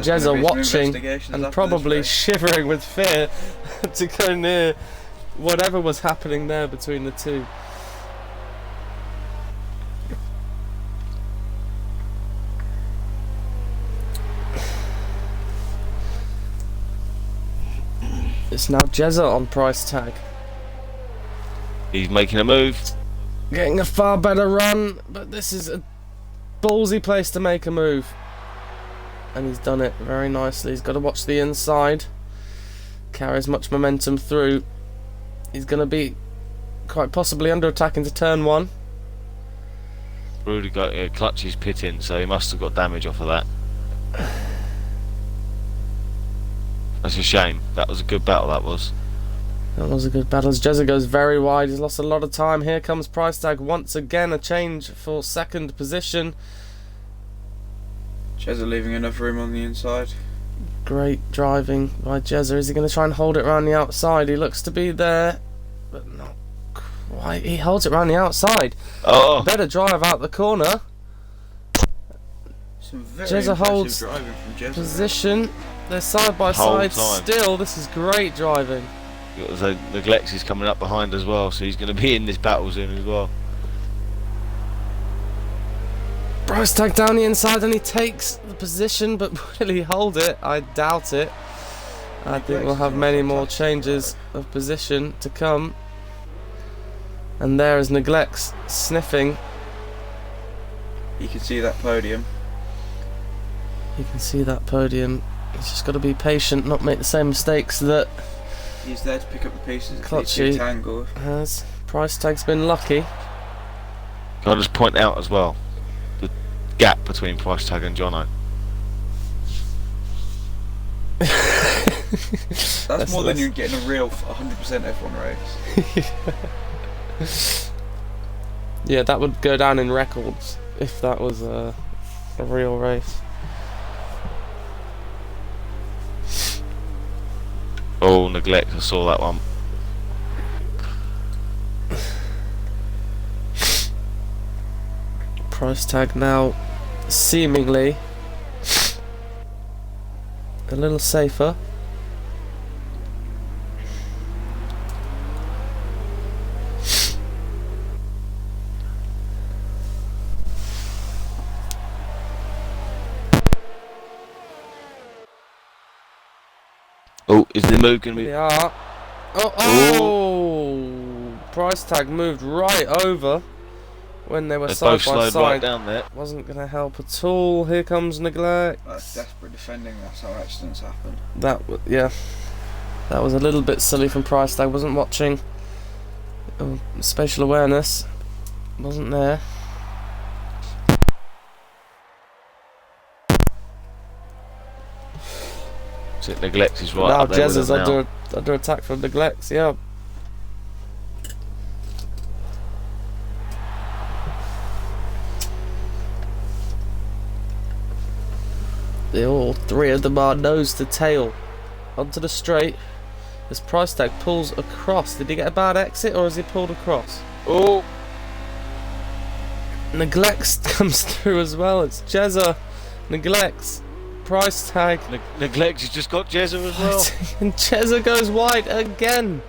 Jezza watching and probably shivering with fear to go near whatever was happening there between the two. It's now Jezza on Price Tag. He's making a move. Getting a far better run, but this is a ballsy place to make a move. And he's done it very nicely. He's got to watch the inside. Carries much momentum through. He's going to be quite possibly under attack into turn 1. Rudy got Clutchy's pitting, so he must have got damage off of that. That's a shame. That was a good battle, that was. That was a good battle as Jezza goes very wide. He's lost a lot of time. Here comes Price Tag once again. A change for second position. Jezza leaving enough room on the inside. Great driving by Jezza. Is he going to try and hold it around the outside? He looks to be there, but not quite. He holds it around the outside. Oh! Better drive out the corner. Some very Jezza holds driving from Jezza position. there. They're side by side still. This is great driving. The Neglects is coming up behind as well, so he's going to be in this battle soon as well. Price Tag down the inside and he takes the position, but will he hold it? I doubt it. I think we'll have many more changes of position to come. And there is Neglects sniffing. You can see that podium. You can see that podium. He's just got to be patient, not make the same mistakes that he's there to pick up the pieces. Clutchy has. Price Tag's been lucky. Can I just point out as well the gap between Price Tag and Jono? That's more than you get in a real 100% F1 race. Yeah, that would go down in records if that was a real race. Oh, neglect, I saw that one. Price tag now seemingly a little safer. Oh, is the move going to be... Yeah. Oh! Price tag moved right over when they were They side both by slowed side. right down there. Wasn't going to help at all. Here comes neglect. That's desperate defending. That's how accidents happen. Yeah. That was a little bit silly from Price tag. Wasn't watching. Spatial awareness wasn't there. So neglect is right Now up there with Jez is them now. under attack from neglects. Yeah. All three of them are nose to tail onto the straight as Price tag pulls across. Did he get a bad exit or has he pulled across? Oh! Neglects comes through as well. It's Jezza. Neglects. Price tag. Neglect has just got Jezza as well. And Jezza goes wide again.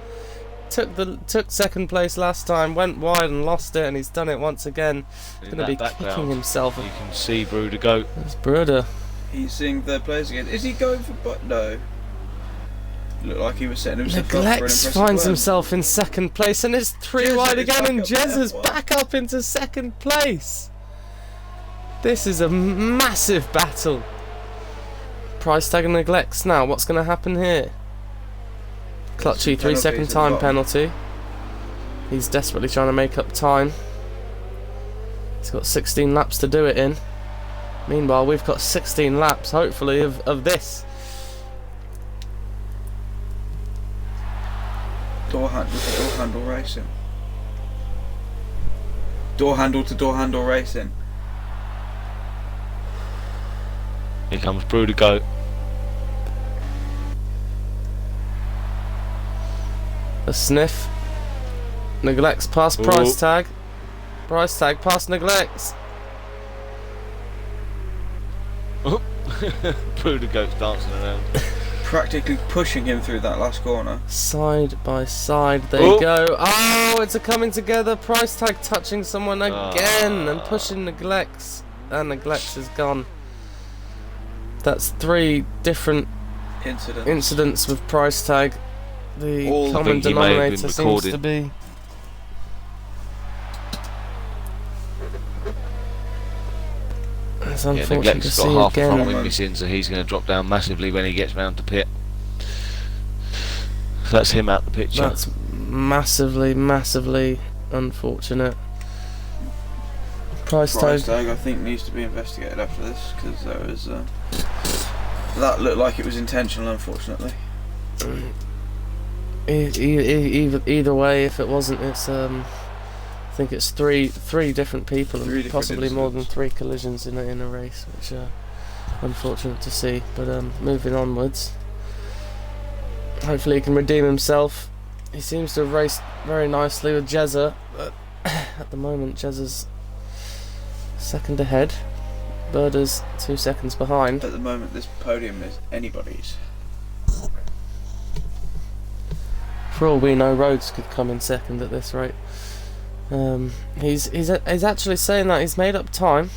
Took second place last time, went wide and lost it, and he's done it once again. He's In going to be that kicking background, himself. You can see Bruder go. It's Bruder. He's seeing third place again. Is he going for no? Looked like he was setting himself up for an Neglects impressive finds win. himself in second place, and it's three Jezza wide is again, back and up to Jezza's F1. back up into second place. This is a massive battle. Price tag and neglects now. What's going to happen here? Clutchy, 3 second penalties time as well. penalty. He's desperately trying to make up time. He's got 16 laps to do it in. Meanwhile, we've got 16 laps, hopefully, of this. Door handle to door handle racing. Door handle to door handle racing. Here comes Bruder go. A sniff. Neglects past Price Ooh. tag. Price tag past neglects. Bruder goes dancing around. Practically pushing him through that last corner. Side by side they Oh. go. Oh, it's a coming together. Price tag touching someone again and pushing neglects. And neglects is gone. That's 3 different incidents with Price tag. The All common think he may have denominator been seems recorded. to be. It's Yeah, unfortunate to neglect's got see half the front again. wing missing, so he's going to drop down massively when he gets round to pit. So that's him out the picture. That's massively, massively unfortunate. Price Price tag. tag I think needs to be investigated after this because there was that looked like it was intentional, unfortunately. Either way, if it wasn't, it's I think it's three different people Three and different possibly more than incidents. 3 collisions in a race, which are unfortunate to see. But moving onwards, hopefully he can redeem himself. He seems to have raced very nicely with Jezza, but at the moment Jezza's second ahead. Birder's 2 seconds behind. At the moment, this podium is anybody's. For all we know, Rhodes could come in second at this rate. He's actually saying that he's made up time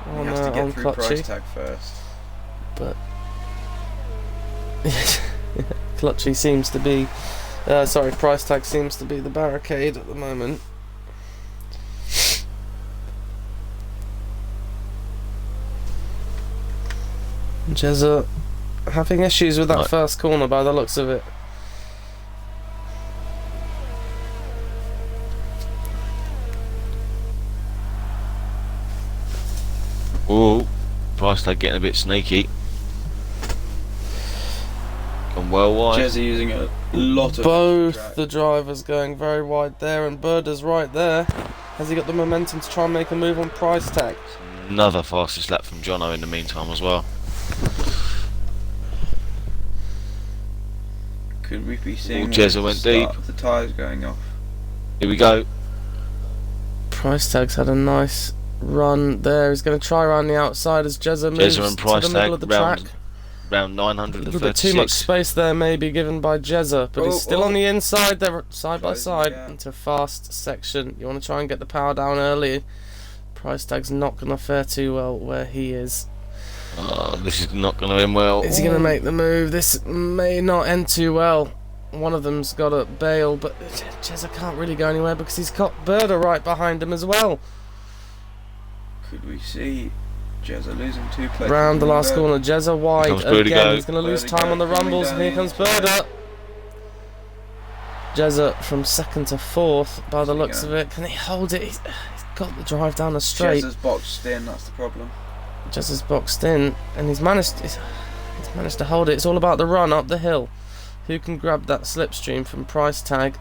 He has to on get through price Clutchy, tag first. but Clutchy seems to be. Price tag seems to be the barricade at the moment. Jezza having issues with that Right. first corner by the looks of it. Oh, Price tag getting a bit sneaky. Gone well wide. Jezza using a lot of Both track. the drivers going very wide there, and Birder's right there. Has he got the momentum to try and make a move on price tag? Another fastest lap from Jono in the meantime as well. Could we be seeing Jezza went deep. The tyres going off? Here we go. Price tag's had a nice run there. He's going to try around the outside as Jezza moves Jezza and to Price the middle tag of the track. round A little bit 936. too much space there maybe given by Jezza, but he's still on the inside. They're side by Closing side the gap. into a fast section. You want to try and get the power down early. Price tag's not going to fare too well where he is. Oh, this is not going to end well. Is he going to make the move? This may not end too well. One of them's got to bail, but Jezza can't really go anywhere because he's got Berda right behind him as well. Could we see Jezza losing 2 places? Round the last corner, Jezza wide Here comes Berda again. go. He's going to lose Berda time go, on the coming rumbles. down Here the comes inside. Berda. Jezza from second to fourth by the looks of it. Can he hold it? He's got the drive down the straight. Jezza's boxed in, that's the problem. Jezza's boxed in, and he's managed to hold it. It's all about the run up the hill. Who can grab that slipstream from price tag?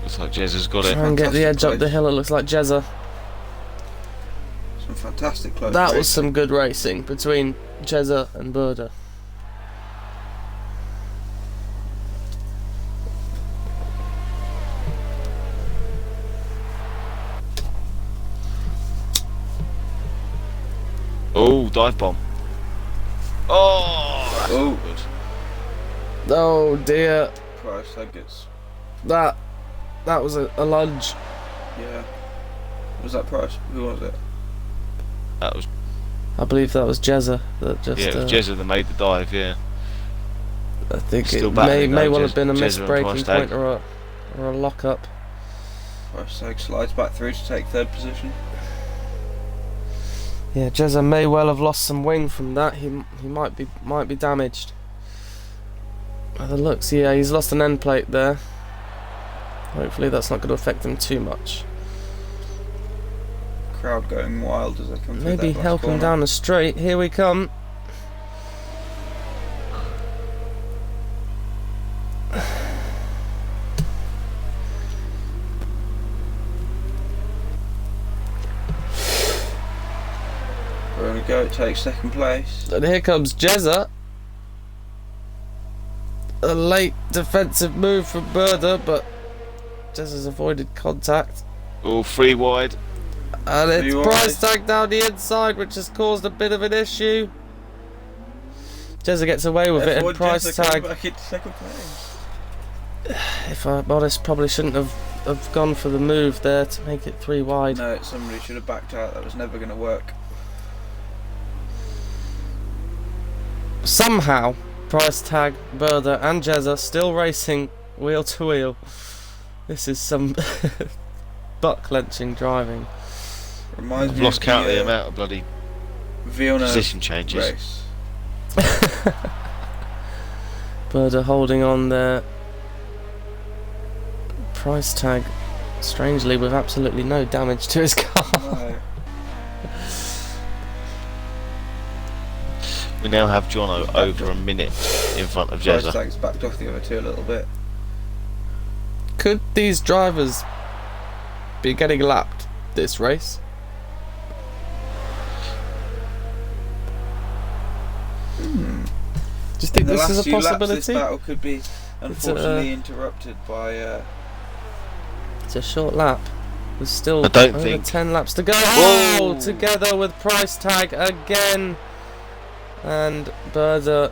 Looks like Jezza's got it. Try and get the edge up the hill. It looks like Jezza. Some fantastic close That racing. was some good racing between Jezza and Berda. Oh, dive bomb. Oh, that's Oh. not good. Oh dear, Price tag gets. that was a lunge. Yeah. Was that Price? Who was it? That was, I believe that was Jezza that just. yeah, it was Jezza that made the dive, yeah. I think Still it battling may though, well have been a Jezza and misbreaking price tag. point or a lock up. Price tag slides back through to take 3rd position. Yeah, Jezza may well have lost some wing from that. He might be damaged. By the looks, yeah, he's lost an end plate there. Hopefully that's not going to affect him too much. Crowd going wild as they come through Maybe that last help him corner. down the straight. Here we come. There we go, it takes 2nd place. And here comes Jezza. A late defensive move from Berda, but Jezza's avoided contact. Oh, 3 wide. And it's Three price wide. tag down the inside, which has caused a bit of an issue. Jezza gets away with it, F1 and price Jezza coming tag, back into 2nd place. if I'm honest, probably shouldn't have gone for the move there to make it 3 wide. No, somebody should have backed out. That was never going to work. Somehow, price tag, Berda, and Jezza still racing wheel to wheel. This is some butt-clenching driving. Reminds I've me lost of count of the the amount of bloody Villeneuve position changes. race. Berda holding on there. Price tag, strangely, with absolutely no damage to his car. No. We now have Jono over a minute in front of Price Jezza. tag's backed off the other 2 a little bit. Could these drivers be getting lapped this race? Do you think In the this last is a few laps, this possibility? battle could be unfortunately interrupted by. It's a short lap. There's still I don't over think- 10 laps to go. Whoa! Oh, together with price tag again. And Berda,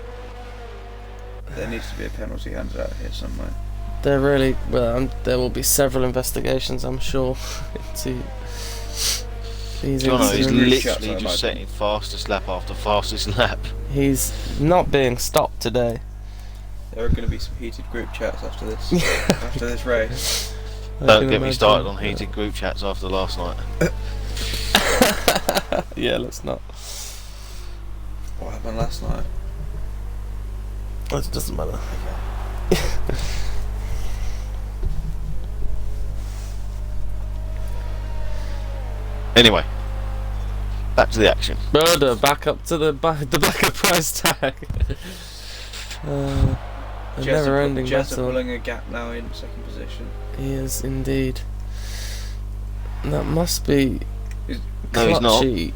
There needs to be a penalty handed out here somewhere. they're really well. There will be several investigations, I'm sure, into these Jono is incidents. Shots, I literally just imagine. setting fastest lap after fastest lap. He's not being stopped today. There are going to be some heated group chats after this. After this race. I Don't can get me imagine. started on heated group chats after last night. Yeah, let's not. What happened last night? It doesn't matter. Anyway, back to the action. Berda back up to the back of price tag. A never-ending Jezza battle. pulling a gap now in second position. He is indeed. That must be No, he's not. Clutchy.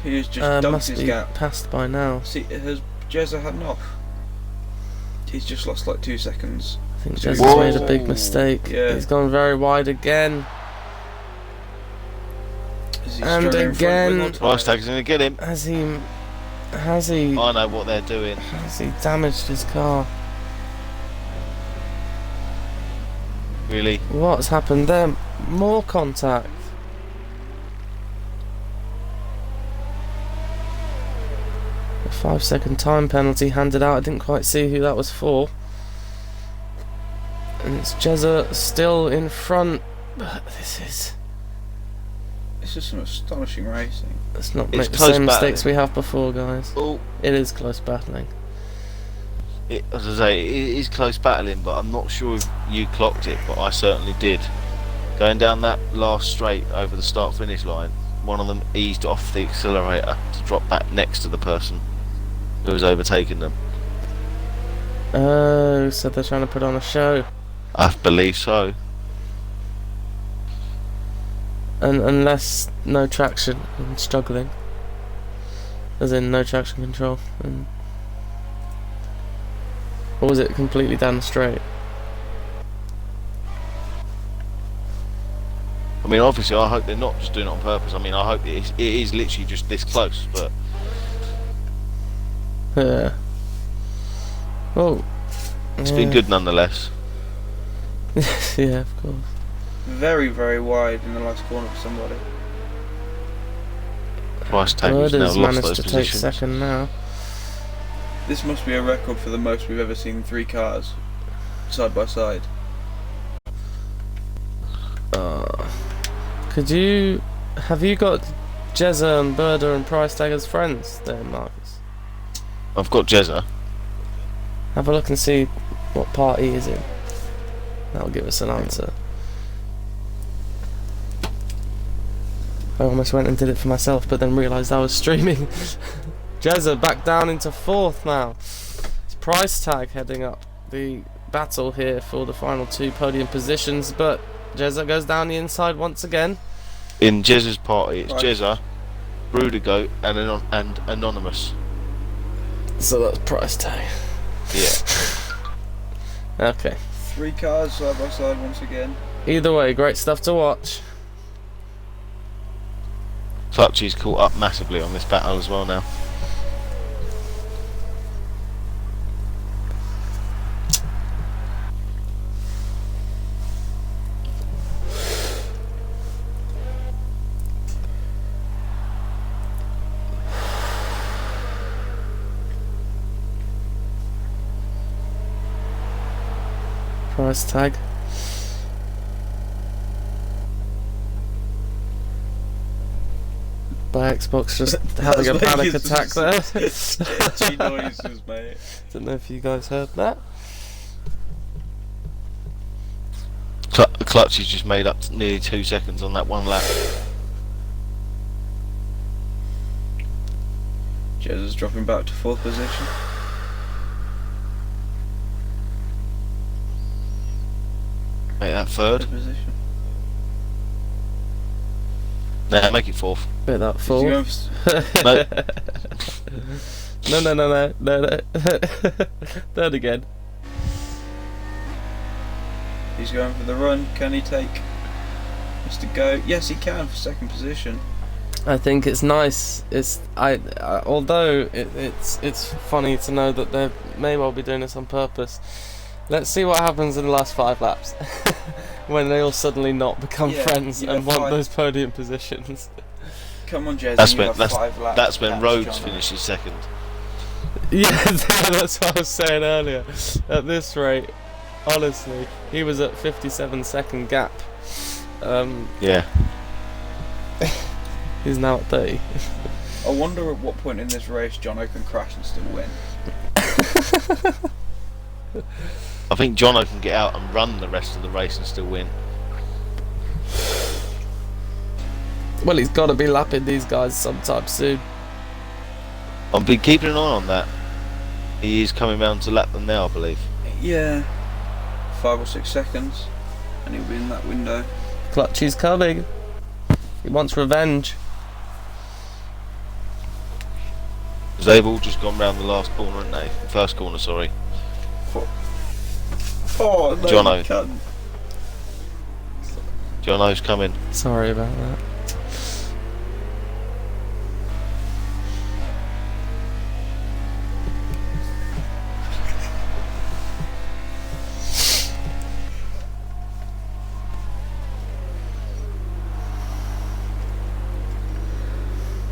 He has just dumped Must his be gap. passed by now. See, has Jezza had enough? He's just lost like 2 seconds. I think Whoa. Jezza's made a big mistake. Yeah. He's gone very wide again. Is he And struggling in front again- with more Price time? tag's going to get him. Has he I know what they're doing. damaged his car? Really? What's happened there? More contact. A 5-second time penalty handed out. I didn't quite see who that was for. And it's Jezza still in front. But this is... It's just some astonishing racing. Let's not It's make the close same battling. mistakes we have before, guys. Oh, It is close battling. as I say, it is close battling, but I'm not sure if you clocked it, but I certainly did. Going down that last straight over the start-finish line, one of them eased off the accelerator to drop back next to the person who was overtaking them. Oh, so they're trying to put on a show. I believe so. And unless no traction and struggling. As in no traction control. And or was it completely down the straight? I mean, obviously, I hope they're not just doing it on purpose. I mean, I hope it is literally just this close, but Yeah. Oh. it's been good nonetheless. Yeah, of course. Very, very wide in the last corner for somebody. Price tag has now Bird has lost managed those to take positions. second now. This must be a record for the most we've ever seen 3 cars side by side. Have you got Jezza and Berda and Price Tag as friends there, Marcus? I've got Jezza. Have a look and see what party he's in. That'll give us an answer. I almost went and did it for myself, but then realised I was streaming. Jezza back down into 4th now. It's Price Tag heading up the battle here for the final 2 podium positions, but Jezza goes down the inside once again. In Jezza's party, it's Right. Jezza, Brudigo, and Anonymous. So that's Price Tag. Yeah. Okay. 3 cars side by side once again. Either way, great stuff to watch. Clutchy's caught up massively on this battle as well now. Price Tag. By Xbox just having a That's panic making attack there. Sketchy noises, mate. Don't know if you guys heard that. Clutchy's just made up nearly 2 seconds on that one lap. Jezza's dropping back to 4th position. Make that 3rd. 3rd position. Nah, make it 4th. Bit that Is he full. going for No. Third again. He's going for the run. Can he take Mr. Go? Yes, he can for 2nd position. I think it's nice. Although it's funny to know that they may well be doing this on purpose. Let's see what happens in the last 5 laps when they all suddenly not become Yeah, friends you and have want 5. those podium positions. Come on, Jezza. That's you when have 5 laps. that's when Catch Rhodes Jono. finishes 2nd. Yeah, that's what I was saying earlier. At this rate, honestly, he was at 57-second gap. Yeah. He's now at 30. I wonder at what point in this race Jono can crash and still win. I think Jono can get out and run the rest of the race and still win. Well, he's got to be lapping these guys sometime soon. I've been keeping an eye on that. He is coming round to lap them now, I believe. Yeah, 5 or 6 seconds, and he'll be in that window. Clutchy's coming. He wants revenge. Because they've all just gone round the last corner, haven't they? First corner, sorry. Oh, no, Jono. you can't. Jono's coming. Sorry about that.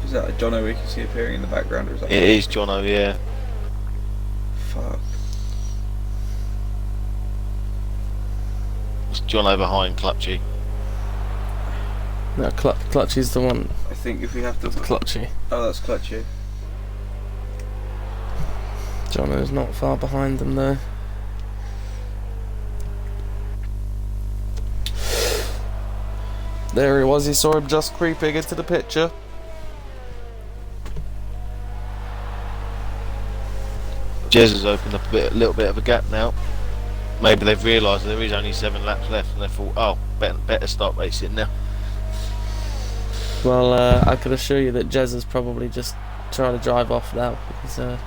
Is that a Jono we can see appearing in the background, or is that? It is Jono, yeah. Fuck. It's Jono behind Clutchy. No, Clutchy's the one. I think if we have to. Clutchy. Oh, that's Clutchy. Jono's not far behind them though. There he was, he saw him just creeping into the picture. Jez has opened up a little bit of a gap now. Maybe they've realised there is only 7 laps left and they thought, oh, better start racing now. Well, I can assure you that Jez is probably just trying to drive off now because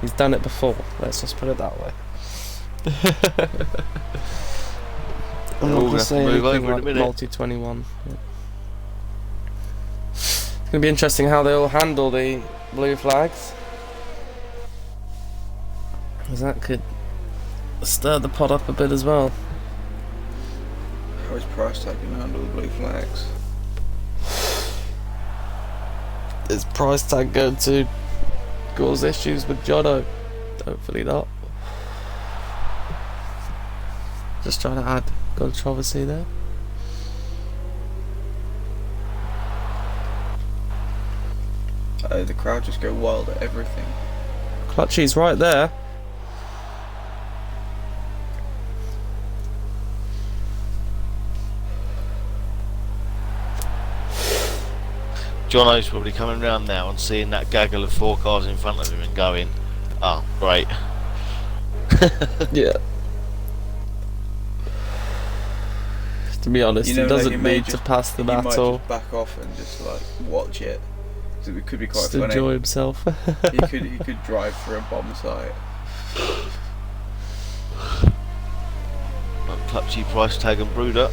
he's done it before. Let's just put it that way. I'm not going to say anything like multi-21. Yeah. It's going to be interesting how they all handle the blue flags. Because that could stir the pot up a bit as well. How is price tag going to handle the blue flags? Is price tag going to cause issues with Jono? Hopefully not. Just trying to add controversy there. The crowd just go wild at everything. Clutchy's right there. Jono's probably coming round now and seeing that gaggle of 4 cars in front of him and going, oh, great. Yeah. To be honest, he doesn't need to pass the battle. He might just back off and just like watch it. So it could be quite Just funny. enjoy himself. he could drive through a bomb site. Clutchy, price tag and Bruder.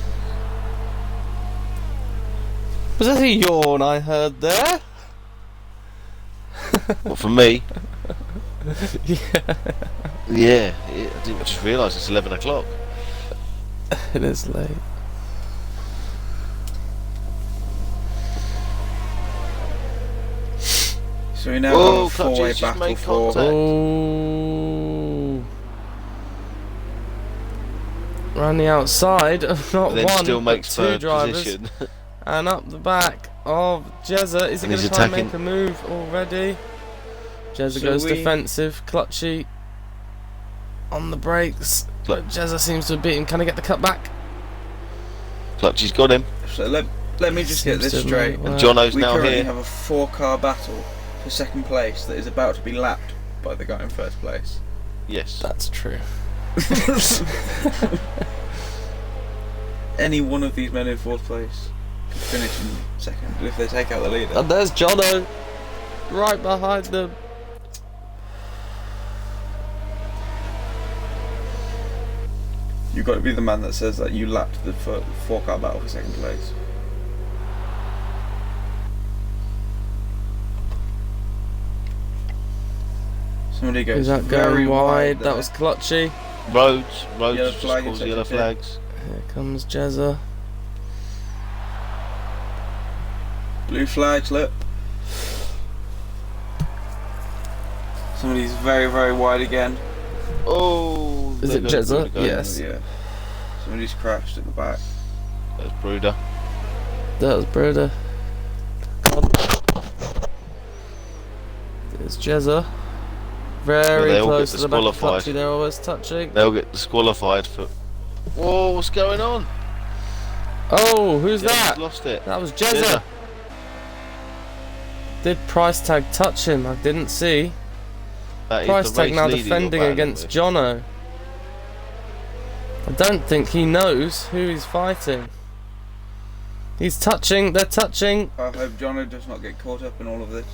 Was that a yawn I heard there? What, for me? Yeah. Yeah, I didn't just realise it's 11 o'clock. It is late. So we now have a four-way Clutchy's just battle made for. contact. Oh. Around the outside of not But then one, still but makes 2 third drivers. position. And up the back of Jezza. Is he And going he's to try and attacking. make a move already? Jezza So goes we- defensive. Clutchy on the brakes. But Jezza seems to have beaten. Can he get the cut back? Clutchy's got him. So let me just get Seems this to straight. have made it And work. Jono's We now currently here. have a 4-car battle for second place that is about to be lapped by the guy in first place. Yes. That's true. Any one of these men in fourth place could finish in second if they take out the leader. And there's Jono right behind them. You've got to be the man that says that you lapped the 4-car battle for second place. Somebody goes Is that very going wide? there. That was Clutchy. Roads Yellow just flag, calls it's yellow okay. flags. Here comes Jezza. Blue flags, look. Somebody's very, very wide again. Oh, Is there it goes Jezza? Bruder going. Yes. Yeah. Somebody's crashed at the back. There's Bruder. That was Bruder. There's Jezza. Very they all close get to the back of disqualified. Clutchy. They're always touching. They'll get disqualified for. Whoa, what's going on? Oh, who's Yeah, that? he's lost it. That was Jezza. Did price tag touch him? I didn't see. That Price is the tag race now leader you're defending battling against with. Jono. I don't think he knows who he's fighting. He's touching, they're touching. I hope Jono does not get caught up in all of this.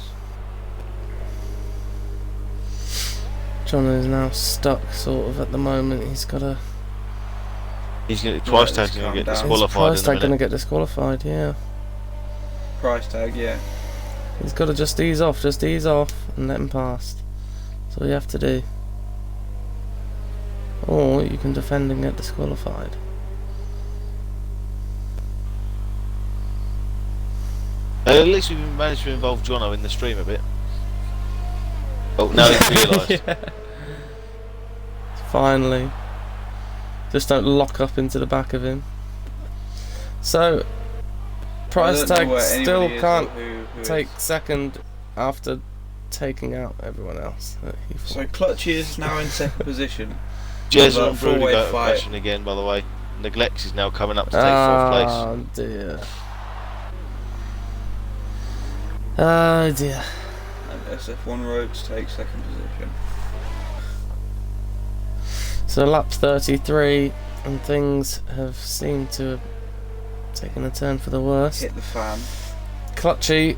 Jono is now stuck, sort of, at the moment. He's got a... He's going to Price tag's calm going to get down. Is disqualified Price in a tag going to minute. get disqualified? Yeah. Price tag, yeah. He's got to just ease off and let him pass. That's all you have to do. Or you can defend and get disqualified. At least we've managed to involve Jono in the stream a bit. Oh, now he's realised. Yeah. Finally. Just don't lock up into the back of him. So, Price I don't know tag where still anybody is or can't who take is. second after taking out everyone else that he fought. So Clutchy is now in second position. Jez Well, and full Bruder weight go to fight. fashion again, by the way. Neglects is now coming up to take fourth place. Oh dear. Oh dear. And SF1 Roads takes second position. So lap 33 and things have seemed to have taken a turn for the worse. Hit the fan. Clutchy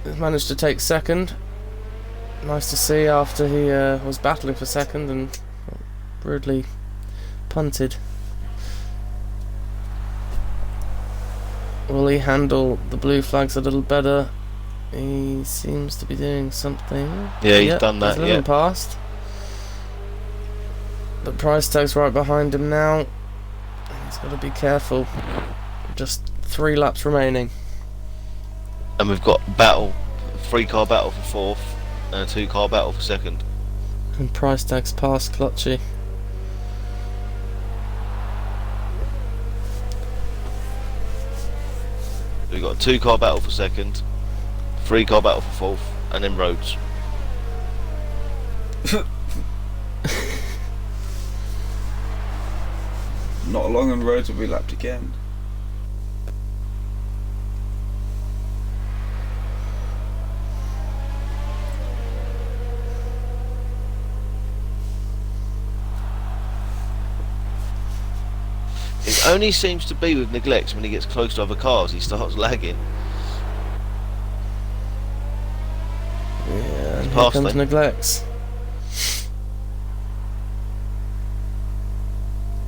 has managed to take second. Nice to see after he was battling for second and rudely punted. Will he handle the blue flags a little better? He seems to be doing something. Yeah, he's Yep, done that, he's letting yeah. past. But Price tag's right behind him now. He's got to be careful. Just 3 laps remaining. And we've got battle, 3-car battle for fourth, and a 2-car battle for second. And Price tag's past Clutchy. We've got a 2-car battle for second, 3-car battle for fourth, and then Rhodes. Not long and Roads will be lapped again. It only seems to be with Neglects when he gets close to other cars, he starts lagging. Yeah, and here past comes them. Neglects.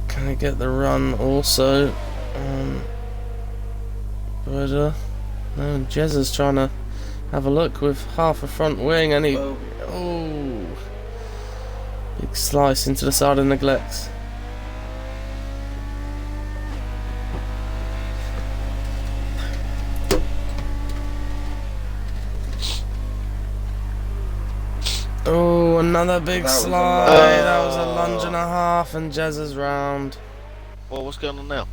Can he get the run also? But no, and Jez is trying to have a look with half a front wing, and he oh, big slice into the side of Neglects. Oh, another big That was a slide. lunge. That was a lunge and a half, and Jez's round. Well, what's going on now?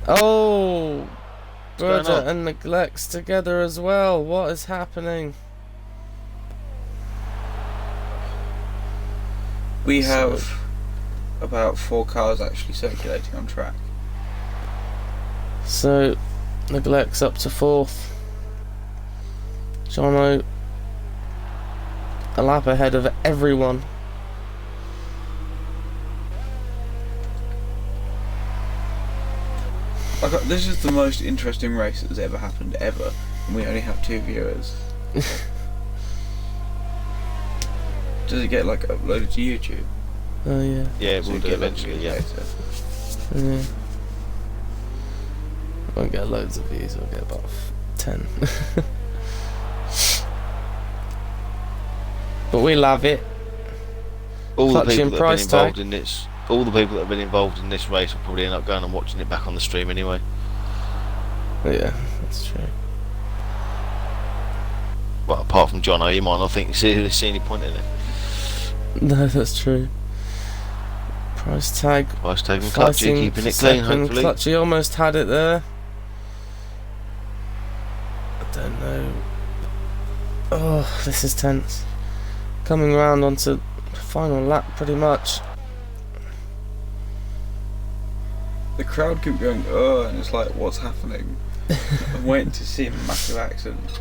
Oh, going Berger on? and Neglects together as well. What is happening? We So- have about 4 cars actually circulating on track. So, Neglects up to 4th. Jono a lap ahead of everyone. This is the most interesting race that's ever happened ever, and we only have 2 viewers. Does it get like uploaded to YouTube? Oh yeah. Yeah, So we'll you do get eventually, like, yeah. later. Yeah. Won't get loads of views, I'll get about 10. But we love it. All the Clutchy people and that have price been involved tag. in this, all the people that have been involved in this race will probably end up going and watching it back on the stream anyway. Yeah, that's true. Well, apart from Jono, you might not think see any point in it. No, that's true. Price tag. Price tag and Clutchy Fighting keeping for it clean, second. hopefully. Clutchy almost had it there. I don't know. Oh, this is tense. Coming round onto the final lap, pretty much. The crowd keep going, oh, and it's like, what's happening? I'm waiting to see a massive accident.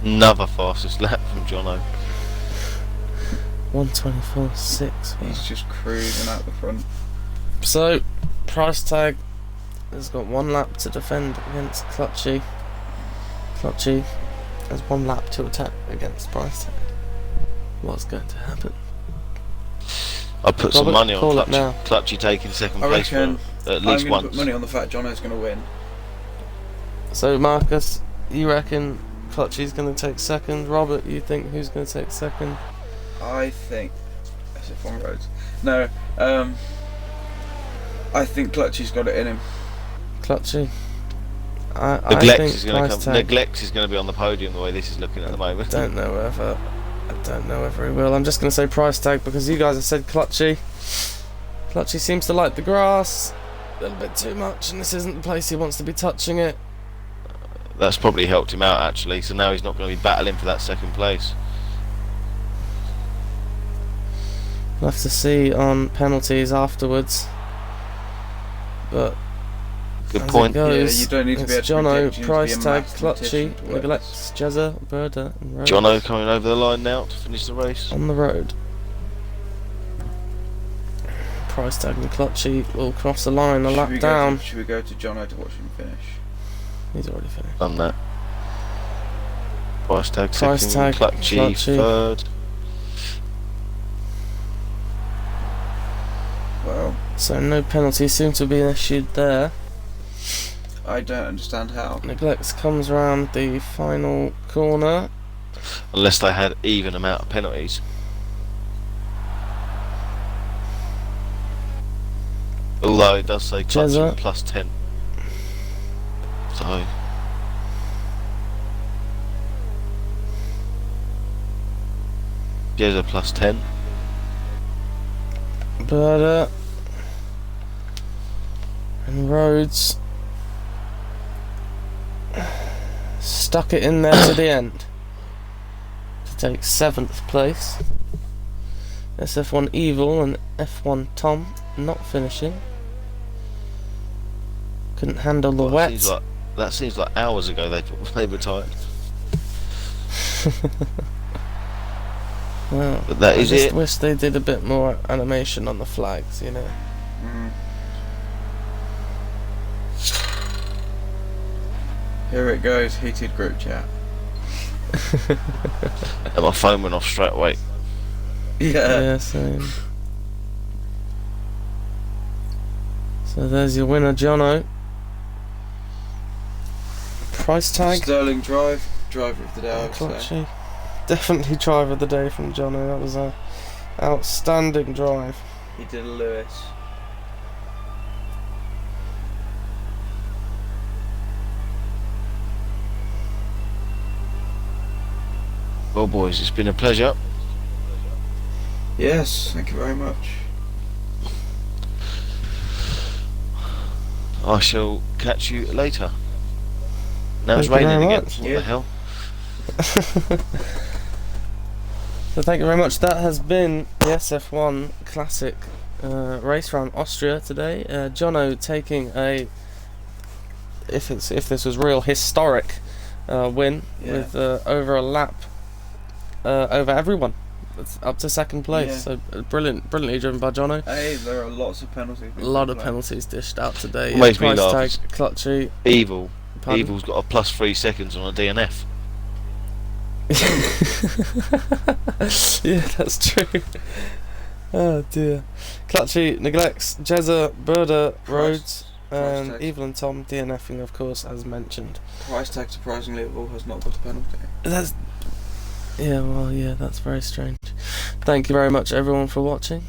Another fastest lap from Jono. 1:24.6. He's just cruising out the front. So, Price Tag has got 1 lap to defend against Clutchy. Clutchy has 1 lap to attack against Price Tag. What's going to happen? I put some Robert, money on call it now. Clutchy taking second I place for reckon at least I'm going to once. put money on the fact Jono's going to win. So, Marcus, you reckon Clutchy's going to take second? Robert, you think who's going to take second? I think SF1 roads. No, I think Clutchy's got it in him. Clutchy. I Neglex think is going to Price come. Tag. Neglex is going to be on the podium the way this is looking at the moment. I don't know whether he will. I'm just going to say Price Tag because you guys have said Clutchy. Clutchy seems to like the grass a little bit too much, and this isn't the place he wants to be touching it. That's probably helped him out actually. So now he's not going to be battling for that second place. We'll have to see on penalties afterwards. But Good as point. it goes, Yeah, you don't need to be it's able to Jono, predict, you need to be Price a Tag, mathematician Clutchy, to work Neglects, Jezza, Berda, and Rhodes Jono coming over the line now to finish the race. on the road. Price Tag and Clutchy will cross the line a lap down. Should we go to Jono to watch him finish? He's already finished. Done that. Price Tag Price second, Tag, Clutchy third. Well, So no penalties seem to be issued there. I don't understand how. Neglects comes around the final corner. Unless they had even amount of penalties. Although it does say Clutchy Jezza. plus 10. So Jezza plus 10. Berda and Rhodes stuck it in there to the end to take 7th place. SF1 Evil and F1 Tom not finishing. Couldn't handle the wet. That seems like hours ago they retired. Well, But that I is just it. wish they did a bit more animation on the flags, you know. Mm. Here it goes, heated group chat. And my phone went off straight away. Yeah, same. So there's your winner, Jono. Price Tag. Sterling driver of the day, I would say. Clutchy. Definitely driver of the day from Jono. That was a outstanding drive. He did a Lewis. Well boys, it's been a pleasure. Yes, thank you very much. I shall catch you later. Now it's Thank you raining very again. much. What Yeah. the hell? So thank you very much. That has been the SF1 Classic race around Austria today. Jono taking a, if this was real, historic win with over a lap over everyone. It's up to 2nd place. Yeah. So brilliantly driven by Jono. Hey, there are lots of penalties. A lot of penalties dished out today. Makes me Price laugh. Tag, Clutchy. Evil. Pardon? Evil's got a plus 3 seconds on a DNF. Yeah, that's true. Oh dear. Clutchy neglects Jezza, Berda, Rhodes, and Tag. Evil and Tom DNFing, of course, as mentioned. Price Tag, surprisingly, at all has not got a penalty. That's that's very strange. Thank you very much, everyone, for watching.